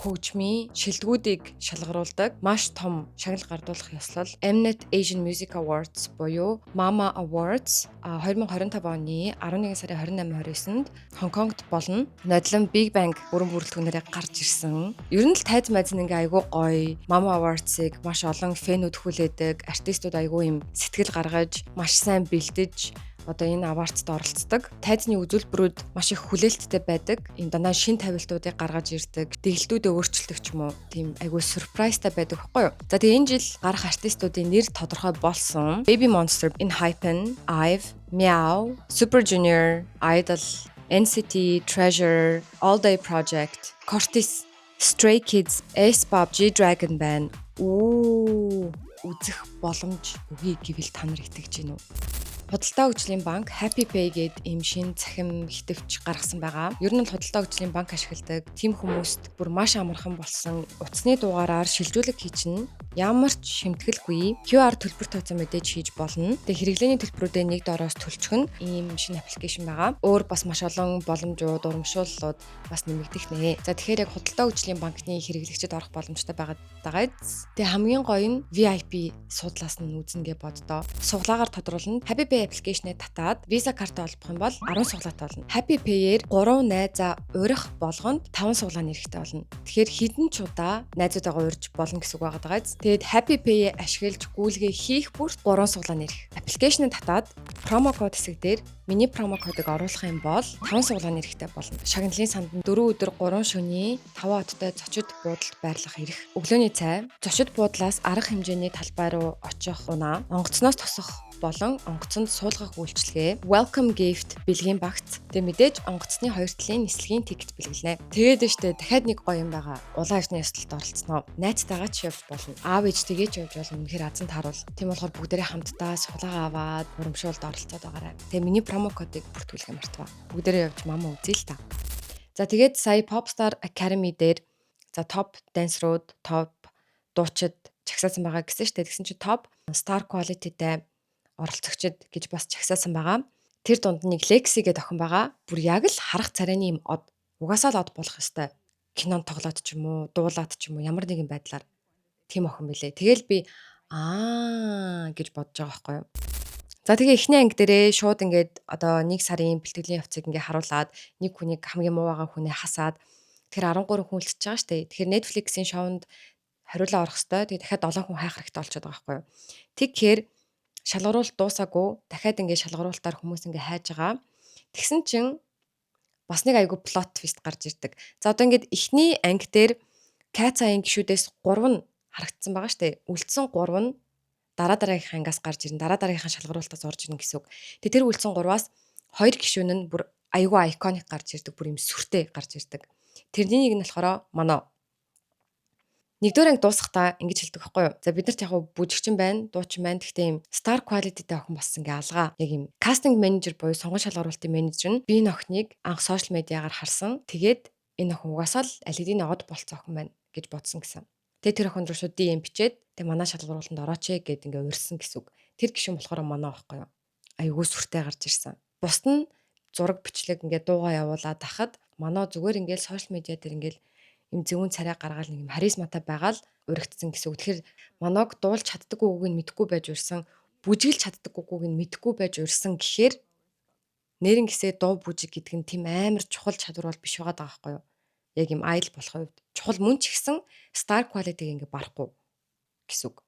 Хөгжмийн шилдэгүүдийг шалгаруулдаг маш том шагнал гардуулах ёслол Mnet Asian Music Awards буюу MAMA Awards 2025 оны 11 сарын 28-29-нд Хонконгт болно. Нодлон Big Bang бүрэн бүрэлдэхүүнээрээ гарч ирсэн. Ер нь л тайз майзан ингээ айгүй гоё MAMA Awards-ыг маш олон фэнүүд хүлээдэг, артистууд айгүй юм сэтгэл гаргаж, маш сайн бэлдэж одоо энэ авартад оролцдог. Тайзны үзүүлбэрүүд маш их хүлээлттэй байдаг. Ийм дандаа шин тавилтуудыг гаргаж ирдэг. Дэглэлтүүдээ өөрчилдөг ч юм уу. Тийм айгүй surpriseтай байдаг байхгүй юу? За тэгээ энэ жил гарах артистуудын нэр тодорхой болсон. Baby Monster, ENHYPEN, IVE, Meow, Super Junior, Idol, NCT, Treasure, All Day Project, Cortis, Stray Kids, aespa, G-Dragon байна. Үзэх боломж өгье гэвэл та нар итгэж гин үү? Худалдаа хөгжлийн банк Happy Pay гээд ийм шин цахим хитвч гаргасан байгаа. Ер нь бол худалдаа хөгжлийн банк ашигладаг тийм хүмүүст бүр маш амархан болсон утасны дугаараар шилжүүлэг хийчин ямар ч шимтгэлгүй QR төлбөр тооцоо мэдээж хийж болно. Тэгээ хэрэглээний төлбөрүүдээ нэг доороос төлчих нь ийм шинэ аппликейшн байгаа. Өөр бас маш олон боломжууд, урамшууллууд бас нэмэгдэх нэ. За тэгэхээр яг худалдаа хөгжлийн банкны хэрэглэгчид орох боломжтой байгаа даа. Тэгээ хамгийн гоё нь VIP суудлаас нь үзнэ гэж боддоо. Суглаагаар тодруулна. Happy Pay аппликейшнээ татаад Visa картаа олбох юм бол 10 суглаатай болно. Happy Pay-ээр 3 найзаа урих болгонд 5 суглааны хэрэгтэй болно. Тэгэхээр хідэн ч удаа найзуудаагаа урьж болно гэсэн үг байгаа даа. Тэгээд Happy Pay ашиглаж гүйлгээ хийх бүрт 3 суглааны ирэх. Аппликейшнийг татаад промо код хэсэг дээр миний промо кодыг оруулах юм бол 5 суглааны хэрэгтэй болно. Шагналын санд 4 өдөр 3 шөнийн 5 хоттой зочид буудалд байрлах ирэх. Өглөөний цай, зочид буудлаас арга хэмжээний талбай руу очих унаа, онгоцноос тосох болон онгоцонд суулгах үйлчилгээ, welcome gift бэлгийн багц. Тэг мэдээж онгоцны хоёр талын нислэгийн тикет бэлгэлнэ. Тэгээд штэ дахиад нэг гоё юм байгаа. Улаан эртний ёслолд оролцсноо. Найзтайгаа ч явж болно. Аав ээжтэйгээ ч явж болно. Үнэхээр азан тааруул. Тийм болохоор бүгдээрээ хамтдаа сулаагаа аваад урамшуулд оролцоод байгаарай. Тэгээ миний промо кодыг бүртгүүлэх мартава. Бүгдээрээ явж мама үзье л та. За тэгээд сая Popstar Academy дээр за топ дансерууд, топ дуучид чагсаасан байгаа гэсэн штэ. Тэгсэн чинь топ star quality-тэй оролцогчид гэж бас чагсаасан байгаа. Тэр дунд нэг Lexi гэдэг охин байгаа. Бүр яг л харах царайны юм од. Угаасаа л од болох ёстой. Кинонд тоглоод ч юм уу, дуулаад ч юм уу ямар нэгэн байдлаар тийм охин билээ. Тэгэл би гэж бодож байгаа байхгүй юу. За тэгээ эхний анги дээрээ шууд ингээд одоо 1 сарын бэлтгэлийн явцыг ингээд харуулад нэг хүнийг хамгийн муу байгаа хүнээ хасаад тэгэхээр 13 хүн үлдчихэж байгаа шүү дээ. Тэгэхээр Netflix-ийн шоунд хариулаа орох хэвээр. Тэгээ дахиад 7 хүн хайх хэрэгтэй болчиход байгаа байхгүй юу. Тэгэхээр шалгаруулалт дуусаагүй дахиад ингээд шалгаруулалтаар хүмүүс ингээд хайж байгаа. Тэгсэн чинь бас нэг айгу плот твист гарч ирдэг. За одоо ингээд эхний анги дээр Кацагийн гишүүдээс 3 нь харагдсан байгаа шүү дээ. Үлдсэн 3 нь дараагийнхаа ангиас гарч ирнэ. Дараагийнхаа шалгаруулалтаас орж ирнэ гэсэн үг. Тэгээ тэр үлдсэн 3-аас 2 гишүүн нь бүр айгу айконик гарч ирдэг. Бүр юм сүртэй гарч ирдэг. Тэрний нэг нь болохоор манай нэгдүгээр анги дуусахдаа ингэж хэлдэг байхгүй юу. За бид нарт яг бүжигчин байна, дуучин байна. Гэхдээ юм star quality-тэй охин болсон ингээ алгаа. Яг юм casting manager буюу сонгон шалгаруулалтын менежер нь би энэ охиныг анх сошиал медиагаар харсан. Тэгээд энэ охин угаасаа л аль хэдийн од болцсон охин байна гэж бодсон гэсэн. Тэгээд тэр охин руу шууд DM бичээд тэг манай шалгаруулалтанд орооч гэд ингээ урьсан гэсэн үг. Тэр гишүүн болохоор манай байхгүй юу. Айгуу сүртэй гарч ирсэн. Бусд нь зураг бичлэг ингээ дуугаа явуулаад тахад манай зүгээр ингээл сошиал медиа дээр ингээл юм зөвүүн царай гаргаал нэг юм харизматай байгаал уригдсан гэсэн үг. Тэгэхээр манайг дуулж чаддаг үгийг нь мэдэхгүй байж урьсан, бүжиглж чаддаг үгийг нь мэдэхгүй байж урьсан гэхээр нэрэн гисээ дуу бүжиг гэдэг нь тийм амар чухал чадвар бол биш байгаа даа байхгүй юу. Яг юм idol болохын хувьд чухал мөн ч гэсэн star quality-г ингээ барахгүй гэсэн үг.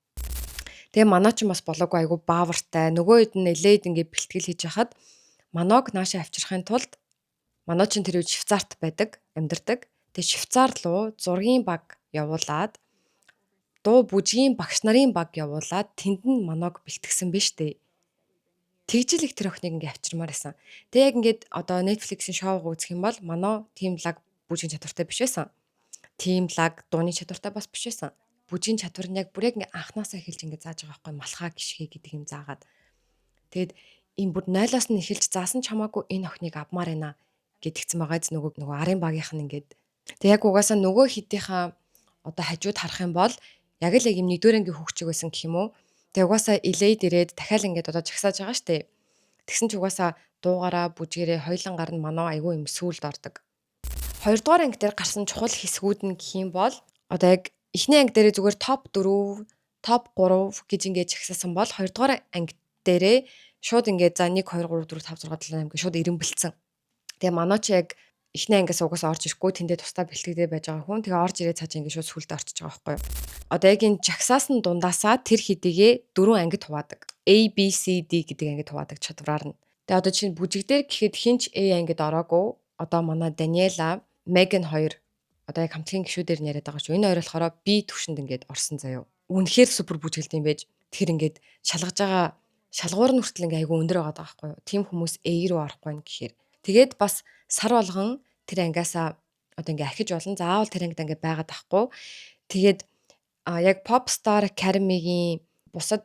Тэгээ манай ч бас болоогүй айгу баавартай. Нөгөө хэд нь LA-д ингээ бэлтгэл хийж хахад манайг наашаа авчрахын тулд манай чин тэр үед Швейцарт байдаг, амьдардаг. Тэгээ Швейцар руу зургийн баг явуулаад дуу бүжгийн багш нарын баг явуулаад тэнд нь манайг бэлтгэсэн биз дээ. Тэгжил их тэр охиныг ингээ авчирмаар байсан. Тэгээ яг ингээд одоо Netflix-ийн шоуг үзэх юм бол манай team lag бүжгийн чадвартай биш байсан. Team lag дууны чадвартай бас биш байсан. Бүжгийн чадвар нь яг бүр яг ингээ анханасаа эхэлж ингээ зааж байгаа байхгүй малхаа гიშгэ гэдэг юм заагаад. Тэгэд ийм бүр 0-аас нь эхэлж заасан ч хамаагүй энэ охиныг авмаар байна гэдгцэн байгаа зү нөгөө арын багийнх нь ингээд. Тэг яг угаасаа нөгөө хитийнхаа одоо хажууд харах юм бол яг л юм нэгдүгээр ангийн хөгчөг байсан гэх юм уу. Тэг угаасаа LA-д ирээд дахиад ингээд одоо жагсааж байгаа штэ. Тэгсэн ч угаасаа дуугараа бүжгэрээ хоёлангаар нь манай айгүй юм сүулд ордог. Хоёрдугаар анги дээр гарсан чухал хэсгүүд нь гэх юм бол одоо яг эхний анги дээр зүгээр топ 4, топ 3 гэж ингээд жагсаасан бол хоёрдугаар анги дээрээ шууд ингээд за 1 2 3 4 5 6 7 8 гэж шууд ирэмбэлцсэн. Тэгээ манай ч яг эхний ангиас угаасаа орж ирэхгүй тэндээ тусдаа бэлтгэдэй байж байгаа хүн. Тэгээ орж ирээд цааш ингээд шууд сүлдө орчиж байгаа байхгүй юу. Одоо яг энэ жагсаасан дундаасаа тэр хэдийгээ 4 ангид хуваадаг. A, B, C, D гэдэг ангид хуваадаг чадвараар нь. Тэгээ одоо чинь бүжигдэр гэхэд хинч A ангид ороогүй. Одоо манай Даниэла, Меган хоёр одоо яг хамтлагийн гишүүдээр нь яриад байгаа шүү. Энэ хоёр болохоор B төвшөнд ингээд орсон заяо. Үнэхээр супер бүжгэлт юм байж. Тэгэхээр ингээд шалгаж байгаа шалгуур нь хүртэл ингээ айгүй өндөр байгаа байхгүй юу. Тим хүмүүс A руу орохгүй нь гэхээр. Тэгээд бас сар болгон тэр ангиасаа одоо ингээ ахиж болно. Заавал тэр ангид ингээ байгаад ахгүй. Тэгээд яг Popstar Academy-гийн бусад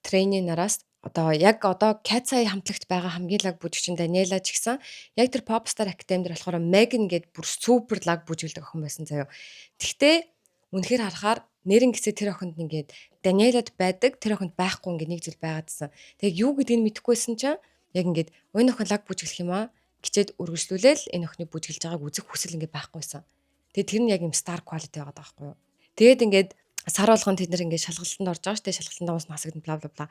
трейнинг нараас яг одоо Кацай хамтлагт байгаа хамгийн лаг бүжигчин Даниэла ч гэсэн яг тэр Popstar Academy дээр болохоор Megan гээд бүр супер лаг бүжиглдэг охин байсан заяо. Тэгтээ үнэхээр харахаар нэрэн гэсээ тэр охинд ингээд Даниэлад байдаг, тэр охинд байхгүй ингээд нэг зүйл байгаадсан. Тэг юу гэдгийг мэдэхгүйсэн чинь яг ингээд энэ охин лаг бүжиглэх юм аа гिचээд үргэлжлүүлээл энэ охины бүжиглж байгааг үзэх хүсэл ингээд байхгүйсэн. Тэгээ тэр нь яг юм star quality байгаа байхгүй юу. Тэгээд ингээд сар болгон тэд нэр ингээд шалгалтанд орж байгаа штэ, шалгалтанд уус насагдан бла бла бла.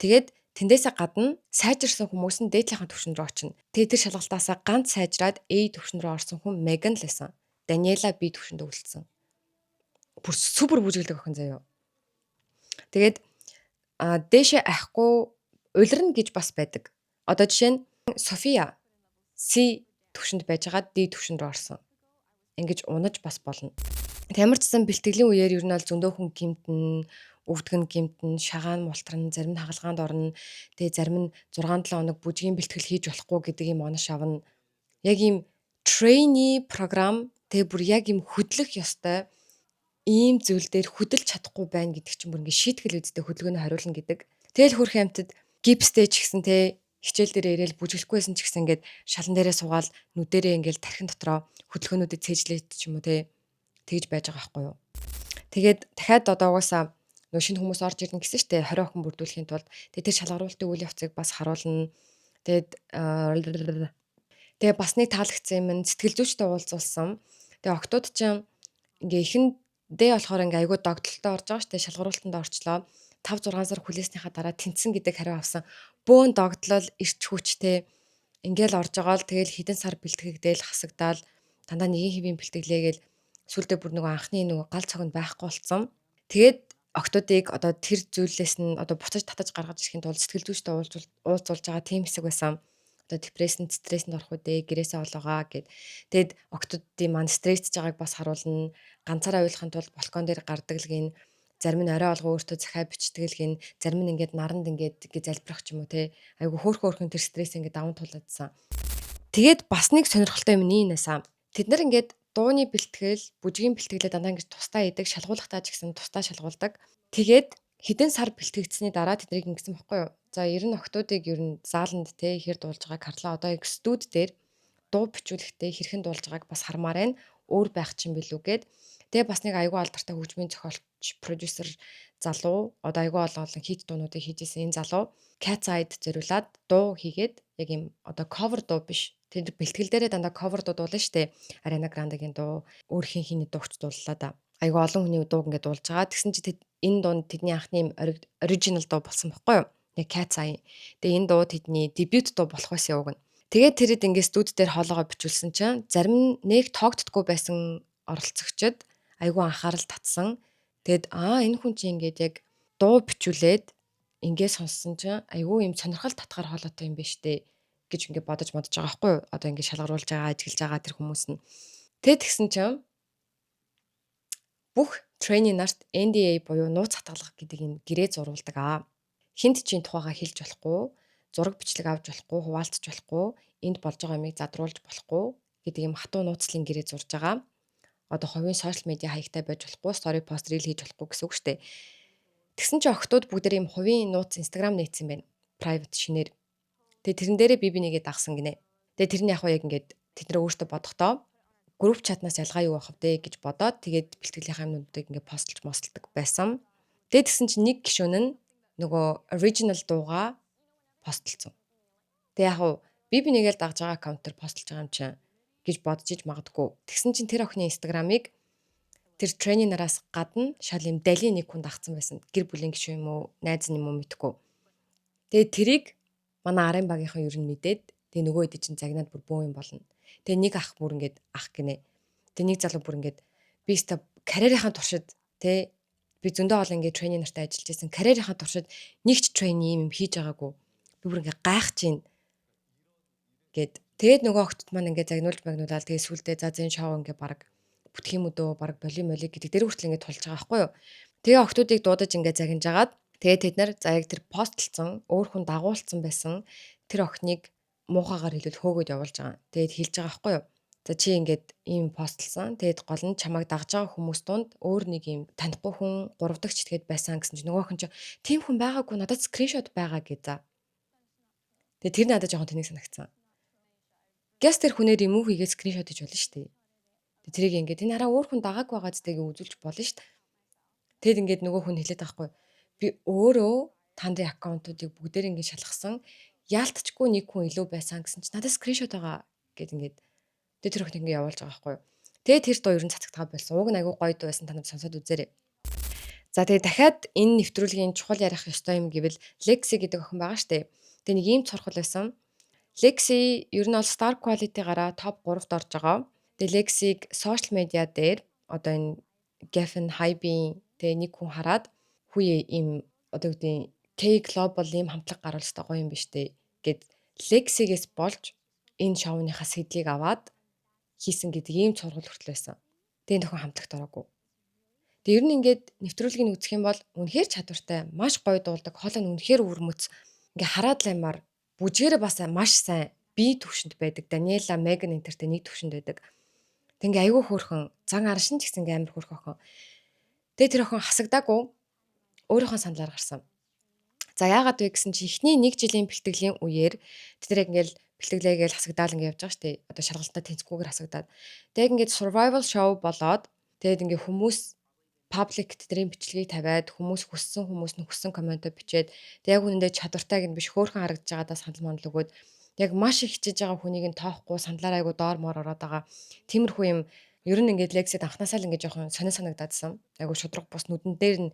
Тэгээд тэндээсээ гадна сайжирсан хүмүүс нь дээдлийнхэн түвшин рүү очино. Тэгээд тэр шалгалтаасаа ганц сайжраад A түвшин рүү орсон хүн Megan л байсан. Daniela B түвшинд өвлөсөн. Бүр супер бүжиглдэг охин заяо. Тэгээд дээшээ ахгүй улирна гэж бас байдаг. Одоо жишээ нь София C түвшинд байжгаад D түвшин рүү орсон. Ингэж унаж бас болно. Ямар ч гэсэн бэлтгэлийн үеэр ер нь бол зөндөө хүн гимтэн, өвдгөн гимтэн, шагаан мултран, зарим нь хагалгаанд орно. Тэгээ зарим нь 6-7 хоног бүжгийн бэлтгэл хийж болохгүй гэдэг юм онош авна. Яг ийм trainee програм тэгээ бүр яг ийм хөдлөх ёстой ийм зүйл дээр хөдөлж чадахгүй байна гэдэг чинь бүр ингээ шийтгэл үздэй хөдөлгөөний хариулна гэдэг. Тэгэл хөрх амтд гипстэй ч гэсэн те хичээл дээр ирээл бүжиглэхгүйсэн ч гэсэн ингээд шалан дээрээ суугаал нүдэрээ ингээл тархин дотроо хөдөлгөөнүүдэд цээжлээд ч юм уу те тэгж байж байгаа байхгүй юу. Тэгээд дахиад одоо угаасаа нөгөө шинэ хүмүүс орж ирнэ гэсэн штэ 20 охин бүрдүүлэхийн тулд тэр шалгаруулалтын үйл явцыг бас харуулна. Тэгээд бас нэг таалагдсан юм нь сэтгэл зүйчтэй уулзуулсан. Тэгээд октод чинь ингээ ихэндээ болохоор ингээ айгуу догдолтой орж байгаа штэ шалгаруулалтанд орчлоо. 5-6 сар хүлээснийхаа дараа тэнцсэн гэдэг хариу авсан. Бөөн догдлол ирч хүчтэй ингээл орж байгаа л тэгэл хэдэн сар бэлтгэгдээл хасагдаал дандаа нэгэн хэвийн бэлтгэлээгээл сүлдээ бүр нөгөө анхны нөгөө гал цогнд байхгүй болсон. Тэгээд октодыг одоо тэр зүйлээс нь одоо буцаж татаж гаргаж ирэхин тулд сэтгэл зүйчтэй уулзуулж байгаа тийм хэсэг байсан. Одоо депрессэнд, стресэнд орох үедээ гэрээсээ олоогоо гэд. Тэгэд октодын маань стрессж байгааг бас харуулна. Ганцаараа ойлгохын тулд балкон дээр гардаг л гин. Зарим нь орой олгоо өөртөө захаа бичдэг л гин. Зарим нь ингээд наранд ингээд залбирах ч юм уу те. Айгу хөөрхөн тэр стресс ингээд даван туулаадсан. Тэгээд бас нэг сонирхолтой юм нээсаа. Тэд нар ингээд дууны бэлтгэл, бүжгийн бэлтгэлээ дандаа ингэж тусдаа идэг, шалгуулгатай ч гэсэн тусдаа шалгуулдаг. Тэгээд хэдэн сар бэлтгэгдсэний дараа тэднийг ингэсэн баггүй юу? За 90 октодыг ер нь зааланд те хэр дуулж байгааг харлаа. Одоо яг студ дээр дуу бичүүлэхдээ хэрхэн дуулж байгааг бас хармаар байна. Өөр байх чинь билүү гээд. Тэгээ бас нэг айгүй алдартай хөгжмийн зохиолч, продюсер залуу, одоо айгүй олон хит дуунуудыг хийжсэн энэ залуу Cat's-Eye зориулаад дуу хийгээд яг юм одоо cover дуу биш. Тэр бэлтгэл дээрээ дандаа cover дуу дуулна штэ. Ariana Grande-гийн дуу, өөр хин дуугч дууллаа да. Айгүй олон хүний дууг ингээд дуулж байгаа. Тэгсэн чи энэ дуу тэдний анхны original дуу болсон байхгүй юу? Яг Cat's-Eye. Тэгээ энэ дуу тэдний дебют дуу болох байсан уг нь. Тэгээд тэрэд ингээд студ дээр хоолоогоо бичүүлсэн чинь зарим нь нэг тоогддгүй байсан оролцогчид айгүй анхаарал татсан. Тэгэд энэ хүн чинь ингээд яг дуу бичүүлээд ингээд сонссон чинь айгүй юм сонирхол татгаар хоолойтой юм байна штэ гэж ингээд бодож байгаа байхгүй юу? Одоо ингээд шалгаруулж байгаа, ажиглаж байгаа тэр хүмүүс нь. Тэгэд тэгсэн чинь бүх трейни нарт NDA буюу нууц хатгалах гэдэг юм гэрээ зурулдаг. Хинт чинь тухайгаа хэлж болохгүй, зураг бичлэг авч болохгүй, хуваалцах болохгүй, энд болж байгаа юмыг задруулж болохгүй гэдэг юм хатуу нууцлын гэрээ зурж байгаа. Одоо хувийн сошиал медиа хаягтай байж болохгүй, стори пост рил хийж болохгүй гэсэн үг шүү дээ. Тэгсэн чинь охтууд бүгд ийм хувийн нууц Instagram нээсэн байна. Private шинээр. Тэгээ тэрэн дээрээ би нэгээ дагсан гинэ. Тэгээ тэрний яг ингээд тэд нар өөртөө бодохдоо групп чатнаас ялгаа юу байх вэ гэж бодоод тэгээд бэлтгэлийн юмнуудыг ингээд постлж мосолдог байсан. Тэгээд тэгсэн чинь нэг гишүүн нь нөгөө original дуугаа постлцсон. Тэгээ яг би нэгээл дагж байгаа аккаунтаар постлж байгаа юм чинь гэж бодож иж магадгүй. Тэгсэн чинь тэр охины инстаграмыг тэр трейнераас гадна шал юм далийн нэг хүн дагцсан байсан. Гэр бүлийн гишүүн юм уу, найз нь юм уу мэдгүй. Тэгээ тэрийг манай арын багийнхан ер нь мэдээд тэгээ нөгөө хэд чинь загнаад бүр бөө юм болно. Тэгээ нэг ах бүр ингээд ах гинэ. Тэгээ нэг залуу бүр ингээд би өстө карьерийнхаа туршид тэ би зөндөө олон ингээд трейни нартай ажиллаж байсан. Карьерийнхаа туршид нэгч трейни юм хийж байгаагүй. Би бүр ингээд гайхаж байна гэд. Тэгээд нөгөө охтод маань ингээд загнуулж магнуулаад тэгээд сүлдээ за зэн шоу ингээд баг бүтэх юм өдөө баг волюм гэдэг дээр хүртэл ингээд тулж байгаа байхгүй юу. Тэгээ охтуудыг дуудаж ингээд загинж агаад тэгээд тэд нар за яг тэр постлцсон өөр хүн дагуулсан байсан тэр охиныг муухагаар хэлвэл хөөгөөд явуулж байгаа. Тэгээд хэлж байгаа байхгүй юу. За чи ингээд ийм постлсан. Тэгээд гол нь чамайг дагж байгаа хүмүүс донд өөр нэг ийм танихгүй хүн 3 дахь читгээд байсан гэсэн чи нөгөөх нь чи тийм хүн байгаагүй надад скриншот байгаа гэ за. Тэгээд тэр надад жоохон тэнэг санагдсан. Гэс тэр хүнээр юм уу хийгээд скриншот хийж болно шүү дээ. Тэгээд тэрийг ингээд энэ хараа өөр хүн дагаагүй байгаа зүтэйг үзүүлж болно шүү дээ. Тэгэд ингээд нөгөө хүн хэлээд байхгүй. Би өөрөө таны аккаунтуудыг бүгдээр ингээд шалгасан. Яалтчгүй нэг хүн илүү байсан гэсэн чи надад скриншот байгаа гэд ингээд тэр хүн ингээд явуулж байгаа байхгүй. Тэгээд тэр доо ер нь цацагтгаа болсон. Уг нь айгүй гоё дуу байсан та нар сонсоод үзээрэй. За тэгээд дахиад энэ нэвтрүүлгийн чухал ярих ёстой юм гэвэл Lexi гэдэг охин байгаа штэ. Тэгээ нэг ийм цорхол байсан. Lexi ер нь бол Star Quality-гаараа топ 3-т орж байгаа. Тэгээ Lexi-г сошиал медиа дээр одоо энэ Geffen Hybe тэгээ нэг хүн хараад хүү ийм одоо гэдэг K-Global ийм хамтлаг гарвал өстой гоё юм биш үү гэд Lexi-гээс болж энэ шоуныхаа сэдлийг аваад хийсэн гэдэг ийм цоргол хүртэл байсан. Тэгээ нөхөн хамтлагт ороогүй. Тэгээ ер нь ингээд нэвтрүүлгийг үзэх юм бол үнэхээр чадвартай, маш гоё дуулдаг, хоолой нь үнэхээр өвөрмөц. Ингээ хараад лаймаар бүжгээрээ бас маш сайн бие төвшөнд байдаг. Даниэла, Меган энтертэй нэг төвшөнд байдаг. Тэг ингээ айгүй хөөрхөн, зан аршин ч гэсэн ингээ амар хөөрхөн охин. Тэгээ тэр охин хасагдаагүй өөрийнхөө саналаар гарсан. За яагаад вэ гэсэн чи эхний 1 жилийн бэлтгэлийн үеэр тэд яг ингээл бэлтгэлээгээл хасагдаал ингээ явж байгаа штэ. Одоо шаргалтаа тэнцгүүгээр хасагдаад. Тэг ингээд survival show болоод тэгээд ингээ хүмүүс паблик тэдний бичлэгийг тавиад хүмүүс хүссэн комментоо бичээд тэг яг үнэндээ чадвартайг нь биш хөөрхөн харагдаж байгаадаа санал мандал өгөөд яг маш их хичээж байгаа хүнийг нь тоохгүй саналаар айгу доор моор ороод байгаа. Тиймэрхүү юм ер нь ингээд Lexi-д анханасаа л ингээд жоохон сонир санагдаадсан. Айгу шудраг бус нүдэн дээр нь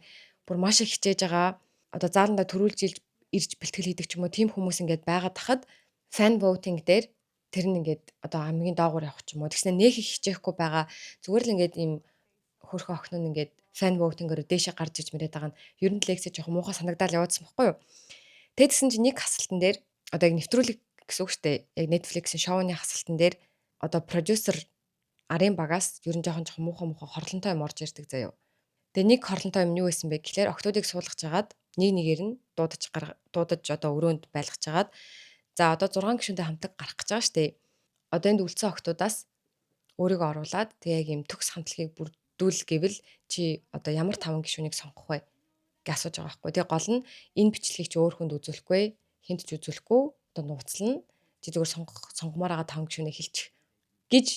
бүр маш их хичээж байгаа. Одоо зааландаа төрүүлж ирж бэлтгэл хийдэг ч юм уу тийм хүмүүс ингээд байгаад тахад fan voting дээр тэр нь ингээд одоо хамгийн доогуур явах ч юм уу. Тэгснэ нөх их хичээхгүй байгаа. Зүгээр л ингээд ийм хөрхөн охин нь ингээд fan voting-оор дээшээ гарч иж мэрээд байгаа нь ер нь Lexi жоохон муухай санагдаал яваадсан байхгүй юу. Тэгсэн чинь нэг хасалтан дээр одоо яг нэвтрүүлэг гэсэн үг шүү дээ. Яг Netflix-ийн шоуны хасалтан дээр одоо продюсер арын багаас ер нь жоохон муухай хорлонтой юм орж ирдэг заяа. Тэгээ нэг хорлонтой юм юу байсан бэ гэхээр октоодыг суулгаж жагаад нэг нэгээр нь дуудаж одоо өрөөнд байлгаж жагаад за одоо 6 гишүүнтэй хамтлаг гарах гэж байгаа шүү дээ. Одоо энд үлдсэн октоодаас өөрийгөө оруулаад тэгээ яг юм төгс хамтлагийг бүрдүүл гэвэл чи одоо ямар 5 гишүүнийг сонгох вэ гэж асууж байгаа байхгүй. Тэгээ гол нь энэ бичлэгийг чи өөр хүнд үзүүлэхгүй, хинт ч үзүүлэхгүй, одоо нууцлна. Чи зүгээр сонгомоор байгаа 5 гишүүнийг хэлчих гэж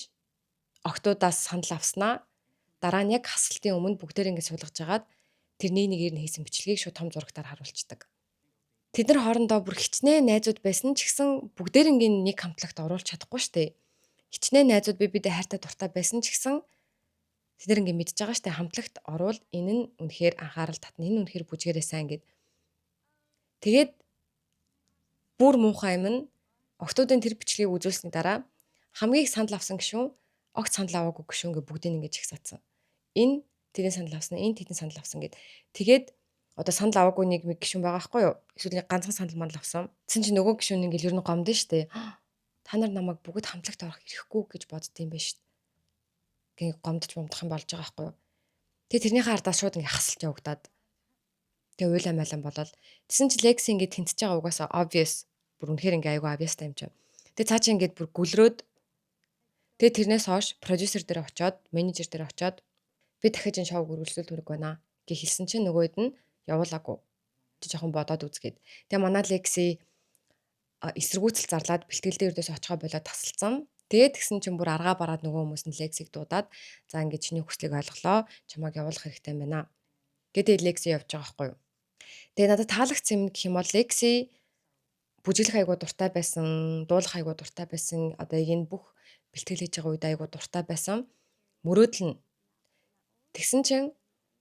октоодаас санал авснаа. Дараа нь яг хасалтын өмнө бүгдээр ингэ суулгаж жагаад тэр нэгээр нь хийсэн бичлэгийг шууд том зурагтаар харуулцдаг. Тэд нар хоорондоо бүр хичнээн найзууд байсан ч гэсэн бүгдээр ингэ нэг хамтлагт оруулах чадахгүй штэ. Хичнээн найзууд бидээ хайртай дуртай байсан ч гэсэн тэд нар ингэ мэдж байгаа штэ хамтлагт орвол энэ нь үнэхээр анхаарал татна, энэ үнэхээр бүжгээрээ сайн гэд. Тэгээд бүр муухай юм нь октоодын тэр бичлэгийг үзүүлсний дараа хамгийн их санал авсан гишүүн огт санал аваагүй гишүүнгээ бүгдийг ингэж ихсаацсан. Энэ тэдний санал авсан, энэ тэдний санал авсан гэд. Тэгээд одоо санал аваагүй нэг гишүүн байгаа байхгүй юу? Эсвэл ганцхан санал мандал авсан. Тэгсэн чинь нөгөө гишүүн ингээл ер нь гомдсон штэ. Та нар намайг бүгд хамтлагт орох ирэхгүй гэж бодд юм байна штэ. Гээ гомдож бомдох юм болж байгаа байхгүй юу? Тэгээ тэрнийхээ ардаас шууд ингээ хасалт явагдаад. Тэгээ уйлаа майлан болол. Тэгсэн чинь Lexi ингээ тэнцэж байгаа угаасаа obvious. Бүр үнэхээр ингээ айгу obvious тайм чинь. Тэгээ цаа чи ингээд бүр гүлрөөд тэгээ тэрнээс хойш продюсер дээр очиод, менежер дээр очиод би дахиж энэ шоуг үргэлжлүүл төрөг байна гэж хэлсэн чинь нөгөөд нь явуулаагүй. Чи жоохон бодоод үзгээд. Тэгээ манай Lexi эсэргүүцэл зарлаад бэлтгэл дээр дэс очихоо болоод тасалсан. Тэгээд тэгсэн чинь бүр аргаа бараад нөгөө хүмүүс нь Lexi-г дуудаад за ингээд чиний хүслийг ойлголоо. Чамайг явуулах хэрэгтэй юм байна. Гэдэг Lexi явж байгаа байхгүй юу. Тэгээ надад таалагдсан юм гэх юм бол Lexi бүжиглэх айгуу дуртай байсан, дуулах айгуу дуртай байсан. Одоо энэ бүх бэлтгэл хийж байгаа үед айгуу дуртай байсан. Мөрөөдөл нь. Тэгсэн чинь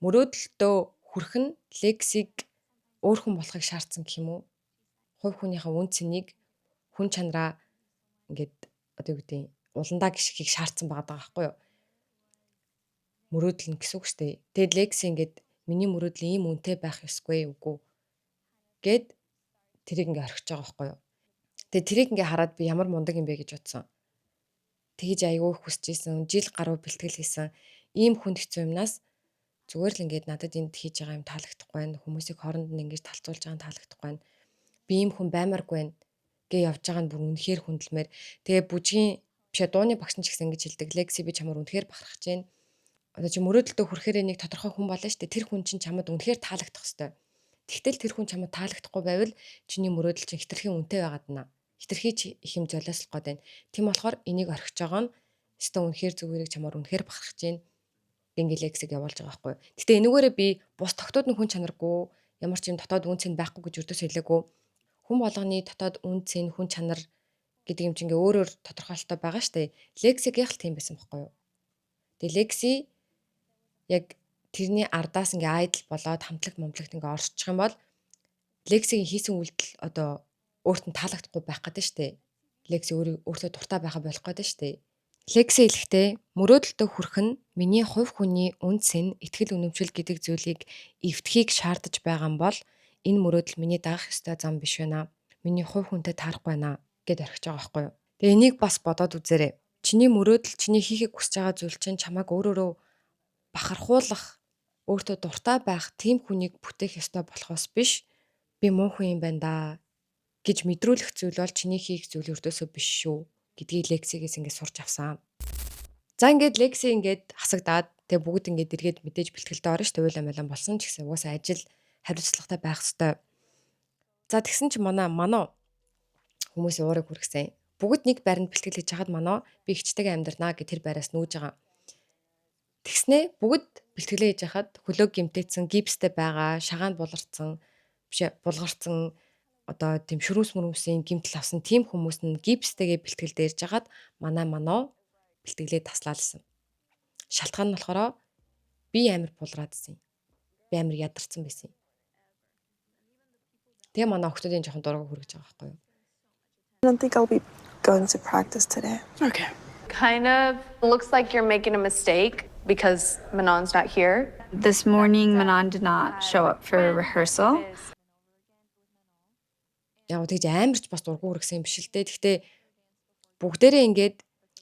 мөрөөдөлтөө хүрэх нь Lexi-г өөр хүн болохыг шаардсан гэх юм уу? Хувь хүнийхээ үн цэнийг, хүн чанараа ингээд одоо юу гэдэг уландаа гიშгийг шаардсан байгаа байхгүй юу? Мөрөөдөл нь гэсэн үг шүү дээ. Тэгээд Lexi ингээд миний мөрөөдөл ийм үнэтэй байх ёсгүй үгүй гэд тэрийг ингээ орхиж байгаа байхгүй юу? Тэгээд тэрийг ингээ хараад би ямар мундаг юм бэ гэж бодсон. Тэгэж айгүй хүсэж исэн, жил гаруй бэлтгэл хийсэн. Ийм хүнд хэцүү юмнаас зүгээр л ингээд надад энд хийж байгаа юм таалагдахгүй байна. Хүмүүсийг хооронд нь ингэж талцуулж байгаа нь таалагдахгүй байна. Би ийм хүн баймааргүй байна гээ явж байгаа нь бүр үнэхээр хүндэлмээр. Тэгээ бүжгийн бишээ дууны багш нь ч гэсэн ингэж хэлдэг. Лекси би чамаар үнэхээр бахархаж байна. Одоо чи мөрөөдөлтөө хүрэхээр нэг тодорхой хүн болно шүү дээ. Тэр хүн чинь чамд үнэхээр таалагдах хэвээр. Тэгтэл тэр хүн чамд таалагдахгүй байвал чиний мөрөөдөл чинь хитрхийн үнэтэй байгаад байна. Хитрхий ч их юм золиослох гээд байна. Тийм болохоор энийг орхиж байгаа нь өстө үнэхээр зүгээрийг чамаар үнэхээр бахархаж байна. Гингээ лексиг явуулж байгаа байхгүй. Гэтэ энэгээрээ би бус тогтоод нь хүн чанаргүй ямар ч юм дотоод үн цэн байхгүй гэж өрдөөс хэлээгүй. Хүн болгоны дотоод үн цэн хүн чанар гэдэг юм чинь ингээ өөрөөр тодорхойлолтой байгаа штэ. Лексиг яг л тийм байсан байхгүй юу? Тэгээ лекси яг тэрний ардаас ингээ айдл болоод хамтлагт момтлагт ингээ оршчих юм бол лексигийн хийсэн үйлдэл одоо өөрт нь таалагдахгүй байх гэдэг штэ. Лекси өөртөө дуртай байха болох гэдэг штэ. Лекси хэлэхдээ мөрөөдөлтөө хүрэх нь миний хувь хүний үн цэн, итгэл үнэмшил гэдэг зүйлийг эвтхийг шаардаж байгаа юм бол энэ мөрөөдөл миний даах ёстой зам биш байна. Миний хувь хүнтэй таарахгүй байна гэд орхиж байгаа байхгүй юу. Тэгээ энийг бас бодоод үзээрэй. Чиний мөрөөдөл, чиний хийхийг хүсэж байгаа зүйл чинь чамайг өөрөөрөө бахархуулах, өөртөө дуртай байх тийм хүнийг бүтээх ёстой болохоос биш. Би муу хүн юм байна да гэж мэдрүүлэх зүйл бол чиний хийх зүйл өртөөсөө биш шүү гэдгийг лексигээс ингээд сурч авсан. За ингээд лекси ингээд хасагдаад тэгээ бүгд ингээд эргээд мэдээж бэлтгэлдээ орно шүү дээ. Уйлаа малан болсон ч гэсэн угаасаа ажил хариуцлагатай байх ёстой. За тэгсэн чи манай хүмүүсийн уурыг хүргэсэн. Бүгд нэг байранд бэлтгэл хийж хахад манай би ихчтэйгээ амьдрнаа гэ тэр байраас нүүж байгаа. Тэгснээ бүгд бэлтгэлээ хийж хахад хөлөө гимтээсэн, гипстэй байгаа, шагаанд булгарцсан одоо тийм шүрүүс мөрөмсийн гимтэл авсан тийм хүмүүс нь гипстэйгээ бэлтгэл дээрж хагаад манай бэлтгэлээ таслаалсан. Шалтгаан нь болохоор би амар булраадсан юм. Би амар ядарсан байсан юм. Тэгээ манай охтуудын жоохон дураг хүргэж байгаа байхгүй юу? I don't think I'll be going to practice today. Okay. Kind of looks like you're making a mistake because Manon's not here. This morning, Manon did not show up for rehearsal. Яг тэгж амарч бас дургу хүргсэн юм биш л дээ. Гэхдээ бүгдээрээ ингээд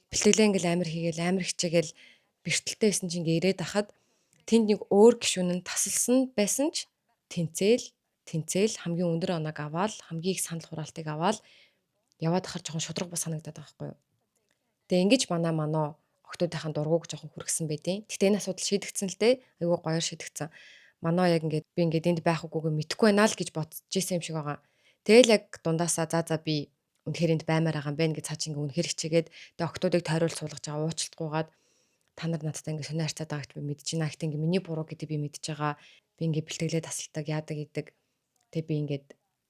бэлтгэлээ ингээл амар хийгээл амар хичээгээл бэртэлтэй байсан чинь ингээд ирээд ахад тэнд нэг өөр гишүүн нь тасалсан байсан ч тэнцээл хамгийн өндөр оноог аваад хамгийн их санал хураалтыг аваад яваад ахаар жоохон шудраг бас санагдаад байгаа байхгүй юу. Тэгээ ингэж манай октоодынхаа дургууг жоохон хүргсэн байдیں۔ Гэтэ энэ асуудал шийдэгдсэн л дээ. Айгүй гоёор шийдэгдсэн. Манай яг ингээд би ингээд энд байх үгүйгээ мэдэхгүй байна л гэж бодож ирсэн юм шиг байгаа. Тэгэл яг дундаасаа за би үнэхээр энд баймаар байгаа юм байна гэж цаа чи ингээд үнэхээр хичээгээд тэгээ октоодыг тойруулж суулгаж байгаа уучлалтгүйгээд та нар надтай ингээд сонио харцаад байгаа гэж би мэдэж байна. Гэтэ ингээд миний буруу гэдэг би мэдэж байгаа. Би ингээд бэлтгэлээ тасалдаг яадаг гэдэг. Тэгээ би ингээд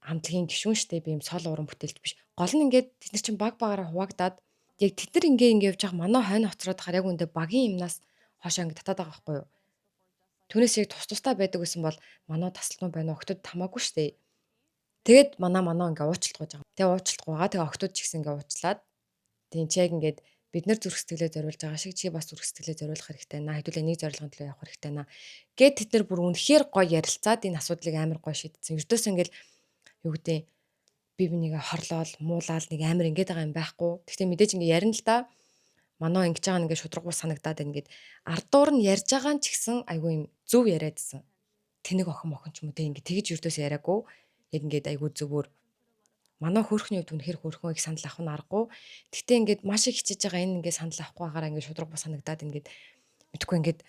хамтлагийн гишүүн штэ би юм сол уран бүтээлч биш. Гол нь ингээд тэд нар чинь багаараа хуваагдаад яг тэд нар ингээд явж байгаа манай хойно хоцроод хахаар яг үндэ багийн юмнаас хоошоо ингээд татаад байгаа байхгүй юу. Түүнээс яг тусдаа байдаг гэсэн бол манай тасалсан байна октод тамаагүй штэ. Тэгэд манай ингээд уучлалт гуйж байгаа. Тэгээ уучлалт гуйгаа тэгээ октод ч гэсэн ингээд уучлаад тийм чи яг ингээд бид нар зүрх сэтгэлээ зориулж байгаа шиг чи бас зүрх сэтгэлээ зориулах хэрэгтэй наа. Хэдүүлээ нэг зорилгын төлөө явах хэрэгтэй наа. Гэт тэд нар бүр үнэхээр гоё ярилцаад энэ асуудлыг амар гоё шийдсэн. Ердөөс ингээд юу гэдэг би бинийгээ хорлоол, муулаад нэг амар ингээд байгаа юм байхгүй. Гэхдээ мэдээж ингээд ярина л да. Манай ингэж байгаа ингээд шудраггүй санагдаад ингээд ардуур нь ярьж байгаа нь ч гэсэн айгүй юм зөв яриадсэн. Тэнэг охин ч юм уу тэг ингээд тэгж ердөөс яриаггүй. Яг ингээд айгүй зөвөр манай хөөрхний хувьд үнэхээр хөөрхөн их санал авах нь аргагүй. Гэхдээ ингээд маш их хичээж байгаа энэ ингээд санал авахгүй байгаараа ингээд шудраггүй санагдаад ингээд мэдгүй ингээд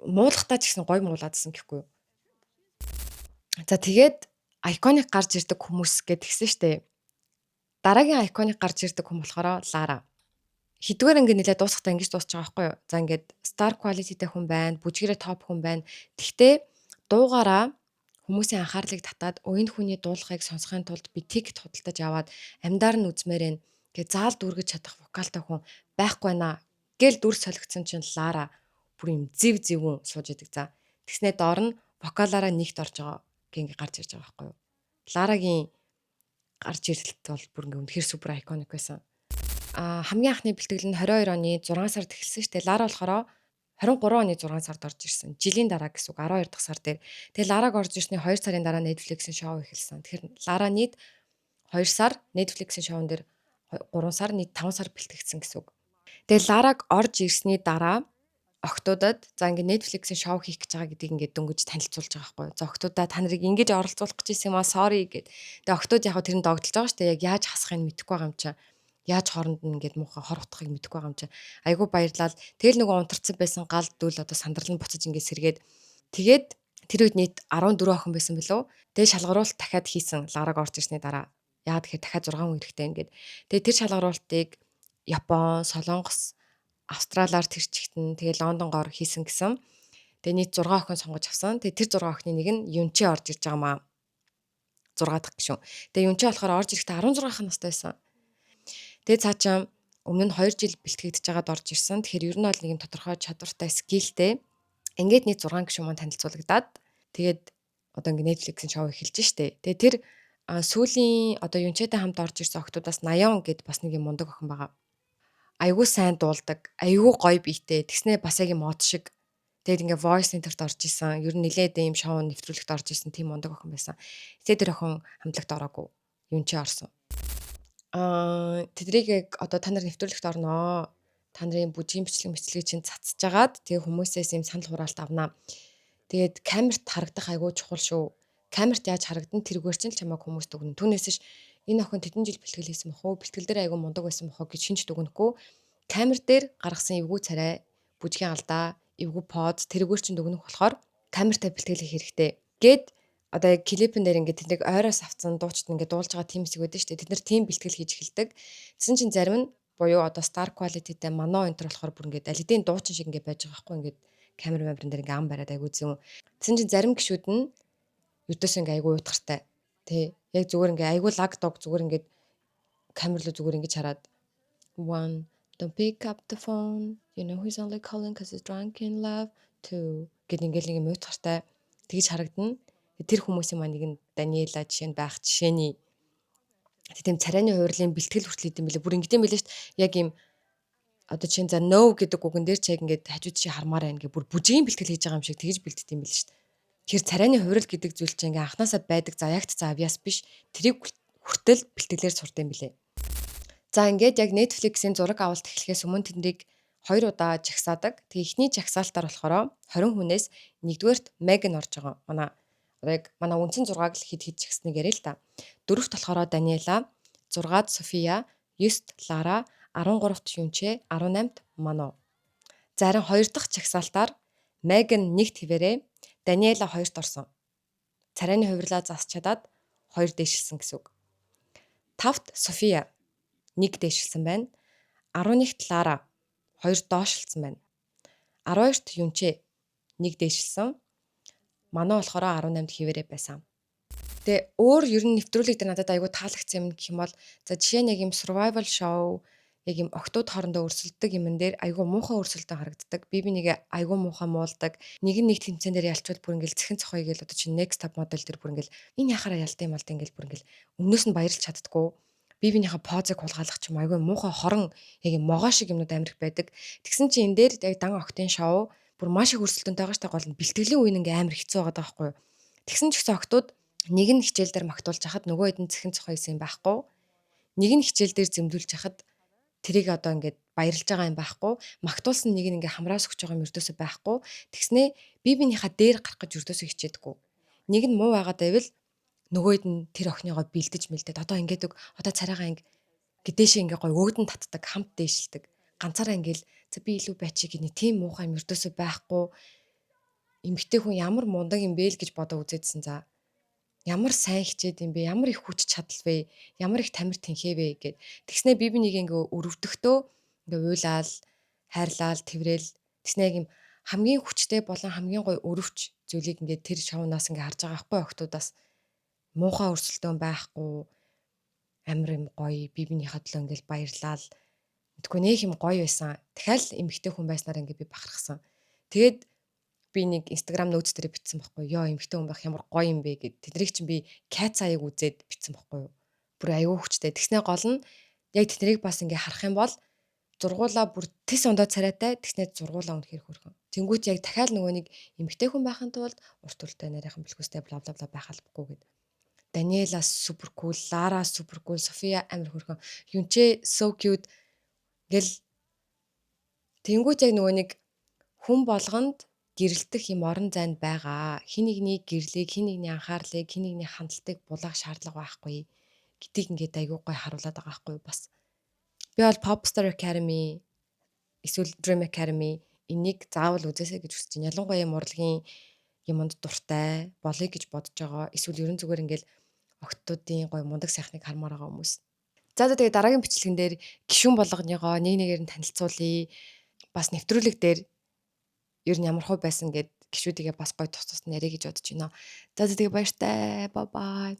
муулахтаа ч гэсэн гой муулаадсэн гэхгүй юу. За тэгээд айконик гарч ирдэг хүмүүс гэдгсэн штэ. Дараагийн айконик гарч ирдэг хүн болохоор Лара. Хэдвэр ингээд нэлээд дуусахтаа ингэж дуусах байгаа байхгүй юу. За ингээд star quality-тэй хүн байна, бүжгэрээ топ хүн байна. Тэгтээ дуугаараа хүмүүсийн анхаарлыг татаад энэ хүний дуулахыг сонсохын тулд би тикт худалдаж аваад амьдаар нь үзмээрэн гээ заал дүүргэж чадах вокалтай хүн байхгүй наа гэл дүр солигдсон чинь Лара бүр юм зэвүүн сууж идэг за. Тэгснээ доор нь вокалаараа нэгт орж байгаа гинг гарч ирж байгаа байхгүй юу. Ларагийн гарч ирэлт бол бүр ингээ үнэхээр супер айконик байсан. Хамгийн анхны бэлтгэл нь 22 оны 6 сард эхэлсэн шүү дээ. Лара болохоор 23 оны 6 сард орж ирсэн. Жилийн дараа гэсэн үг 12 дахь сар дээр. Тэгээ Лараг орж ирсний 2 сарын дараа Netflix-ийн шоу эхэлсэн. Тэгэхээр Лара нийт 2 сар Netflix-ийн шоун дээр 3 сар нийт 5 сар бэлтгэгдсэн гэсэн үг. Тэгээ Лараг орж ирсний дараа октодод за ингээд Netflix-ийн шоу хийх гэж байгаа гэдгийг ингээд дөнгөж танилцуулж байгаа байхгүй юу. За октодоо та нарыг ингэж оролцуулах гэж ирсэн юм аа sorry гэд. Тэгээ октод яг тэр нь догдолж байгаа шүү дээ. Яг яаж хасахыг мэдэхгүй байгаа юм чинь. яаж хооронд нь ингээд муухай хор утгахыг мэдэхгүй байгаа юм чи. Айгу баярлал. Тэгэл нөгөө унтарсан байсан гал дүүл одоо сандрал нь буцаж ингээд сэргээд тэгээд тэр үед нийт 14 охин байсан билүү. Тэгээ шалгаруулалт дахиад хийсэн Лараг орж ирсний дараа. Яагаад тэгэхээр дахиад 6 хүн эрэхтэй ингээд. Тэгээ тэр шалгаруулалтыг Япон, Солонгос, Австралиар тэр чигтэн тэгээ Лондонгоор хийсэн гэсэн. Тэгээ нийт 6 охин сонгож авсан. Тэгээ тэр 6 охины нэг нь Юнчи орж ирж байгаа маа. 6 дахь гишүүн. Тэгээ Юнчи болохоор орж ирэхдээ 16 настай байсан. Тэгээ цаачаа өмнө нь 2 жил бэлтгэгдэж байгаад орж ирсэн. Тэгэхээр ер нь бол нэг юм тодорхой чадвартай, скиллтэй. Ингээд нийт 6 гишүүн маань танилцуулагдаад тэгээд одоо ингээд Netflix-ийн шоу эхэлж штэ. Тэгээ тэр сүүлийн одоо Юнчитай хамт орж ирсэн охтуудаас Наён гэд бас нэг юм мундаг охин байгаа. Айгуу сайн дуулдаг, айгуу гоё биетэй. Тэгснээ бас яг юм мод шиг. Тэгээд ингээ voice center-т орж исэн. Ер нь нилээд ийм шоу нэвтрүүлэгт орж исэн тийм мундаг охин байсан. Тэгээд тэр охин хамтлагт ороогүй. Юнчи орсон. Тэдрийг яг одоо та нар нэвтрүүлэгт орноо. Та нарын бүжгийн бичлэгийг чинь цацж агаад тэгээ хүмүүсээс ийм санал хураалт авнаа. Тэгээд камерт харагдах айгуу чухал шүү. Камерт яаж харагдан тэргээр чинь л чамайг хүмүүст өгнө. Түүнээс ш энэ охин тэдэн жил бэлтгэл хийсэн бохоо. Бэлтгэл дээр айгуу мундаг байсан бохоо гэж шинж дүгнэхгүй. Камер дээр гаргасан эвгүй царай, бүжгийн алдаа, эвгүй поз тэргээр чинь дүгнэх болохоор камертай бэлтгэлэх хэрэгтэй. Гэт одоо яг клипэн дээр ингээд тэднийг ойроос авцсан дуучид ингээд дуулж байгаа тийм хэсэг байдаг шүү дээ. Тэд нар тийм бэлтгэл хийж эхэлдэг. Тэсэн чинь зарим нь буюу одоо star quality-тэй мано энтер болохоор бүр ингээд алидийн дуучин шиг ингээд байж байгаа байхгүй ингээд камерын дээр ингээд ам бариад айгуу зүүн. Тэсэн чинь зарим гişүүд нь юутаас ингээд айгуу уйтгартай. Тэ яг зүгээр ингээд айгуу лаг дог зүгээр ингээд камер руу зүгээр ингээд хараад one don't pick up the phone you know who's only calling cause he's drunk in love to гэд ингээд нэг юм уйтгартай тэгж харагдана. Тэр хүмүүсийн маань нэг нь Даниэла жишээ нь байх жишээний тийм царайны хуурлын бэлтгэл хүртэл идэм билээ. Бүр ингэдэм билээ шүү дээ. Яг ийм одоо чинь за no гэдэг үгэн дээр ч яг ингээд хажууд чи хармаар байна гэ бүр бүжгийн бэлтгэл хийж байгаа юм шиг тэгж бэлддэм билээ шүү дээ. Тэгэхээр царайны хуурал гэдэг зүйл чинь ингээд анханасаа байдаг заягт завьяас биш тэрийг хүртэл бэлтгэлээр сурдаг юм билээ. За ингээд яг Netflix-ийн зураг авалт эхлэхээс өмнө тэднийг 2 удаа жагсаадаг. Тэгээ эхний жагсаалтаар болохоор 20 хүнээс нэгдүгээрт Меган орж байгаа. Манай үндсэн 6-аг л хэд жагсныг яриа л да. 4-т болохоор Даниэла, 6-д София, 9-т Лара, 13-т Юнче, 18-т Мано. За харин 2 дахь жагсаалтаар Меган 1 твэрээ, Даниэла 2-т орсон. Царайны хувирлаа засч чадаад 2 дээшилсэн гэсэн үг. 5-т София 1 дээшилсэн байна. 11-т Лара 2 доошилсан байна. 12-т Юнче 1 дээшилсэн. Мано болохоор 18-д хിവэрэ байсан. Тэгээ өөр ер нь нэвтрүүлэг дээр надад айгүй таалагдсан юм гэх юм бол за жишээ нь яг юм survival show яг юм октод хоорондоо өрсөлддөг юмн дээр айгүй муухай өрсөлдөн харагддаг. Би нэгэ айгүй муухай муулдаг. Нэг тэмцээн дээр ялчвал бүр ингээл цэхэн цохой гээл одоо чи next top model дээр бүр ингээл энэ яхаараа ялтай юм алт ингээл бүр ингээл өмнөөс нь баярлж чаддггүй. Бибинийхээ позыг хулгайлах ч юм айгүй муухай хорон яг юм могоо шиг юмнууд амирх байдаг. Тэгсэн чи энэ дээр яг дан октын шоу бүр маш их өрсөлдөнтэй байгаа штэ гол нь бэлтгэлийн үе ингээ амар хэцүү байгаа байхгүй юу. Тэгсэн ч гэсэн октод нэг нь хичээл дээр магтуулж хахад нөгөө хэд нь цэхэн цохой юм байхгүй. Нэг нь хичээл дээр зэмдүүлж хахад тэрийг одоо ингээд баярлж байгаа юм байхгүй. Магтуулсан нэг нь ингээ хамраас өгч байгаа юм өрдөөсөө байхгүй. Тэгснээ бибинийхээ дээр гарах гэж өрдөөсөө хичээдэггүй. Нэг нь муу байгаад байвал нөгөөд нь тэр охиныгоо бэлдэж мэлдээд одоо ингээд одоо царайгаа ингээ гэдээшээ ингээ гой өөдөн татдаг хамт дээшилдэг. Ганцаараа ингээл за би илүү байчиг гинэ тийм муухай юм өрдөөсөө байхгүй. Эмэгтэй хүн ямар мундаг юм бэ л гэж бодоо үзээдсэн за. Ямар сайн хичээд юм бэ? Ямар их хүч чадал вэ? Ямар их тамир тэнхээ вэ гэд. Тэгснээ би нэг ингээ өрөвдөхтөө ингээ уйлаал, хайрлаал, тэврээл. Тэгснээ яг юм хамгийн хүчтэй болон хамгийн гой өрөвч зүйлийг ингээ тэр шоунаас ингээ харж байгаа байхгүй октоудаас муухай өрсөлдөөн байхгүй. Амар юм гоё бибинийхээ төлөө ингээл баярлаал. Мэдгүй нөх юм гоё байсан. Дахиад эмэгтэй хүн байснаар ингээ би бахархсан. Тэгээд би нэг Instagram нөөц дээр бичсэн байхгүй ёо эмэгтэй хүн байх ямар гоё юм бэ гэд. Тэднийг чинь би cat цааяг үзээд бичсэн байхгүй юу. Бүр аюу хүчтэй. Тэгснэ гол нь яг тэднийг бас ингээ харах юм бол зургуулаа бүр тис ондоо царайтай тэгснэ зургуулаа үнэхээр хөрхөн. Тэнгүүт яг дахиад нөгөө нэг эмэгтэй хүн байхын тулд урт үлтэй нарийнхан бэлгүүстэй бла бла бла байх албагүй гэд. Даниэла супер кул, Лара супер кул, София амар хөрхөн. Юнче so cute гэл тэнгүүт яг нөгөө нэг хүн болгонд гэрэлтэх юм орон зайд байгаа. Хин нэгний гэрлийг, хин нэгний анхаарлыг, хин нэгний хандалтыг булаах шаардлага байхгүй гэдгийг ингээд айгүй гой харуулад байгаа байхгүй бас. Би бол Popstar Academy эсвэл Dream Academy энийг заавал үзээсэй гэж хүсэж байна. Ялангуяа юм урлагийн юмд дуртай болъё гэж бодож байгаа. Эсвэл ерөн зүгээр ингээл охтуудын гоё мундаг сайхныг хармаар байгаа хүмүүс. За тэгээ дараагийн бичлэгэн дээр гишүүн болгоныгоо нэг нэгээр нь танилцуулъя. Бас нэвтрүүлэг дээр ер нь ямар хөө байсан гэд гишүүдийгээ бас гоё тус нарыг гэж бодож байна. За тэгээ баяртай. Bye bye.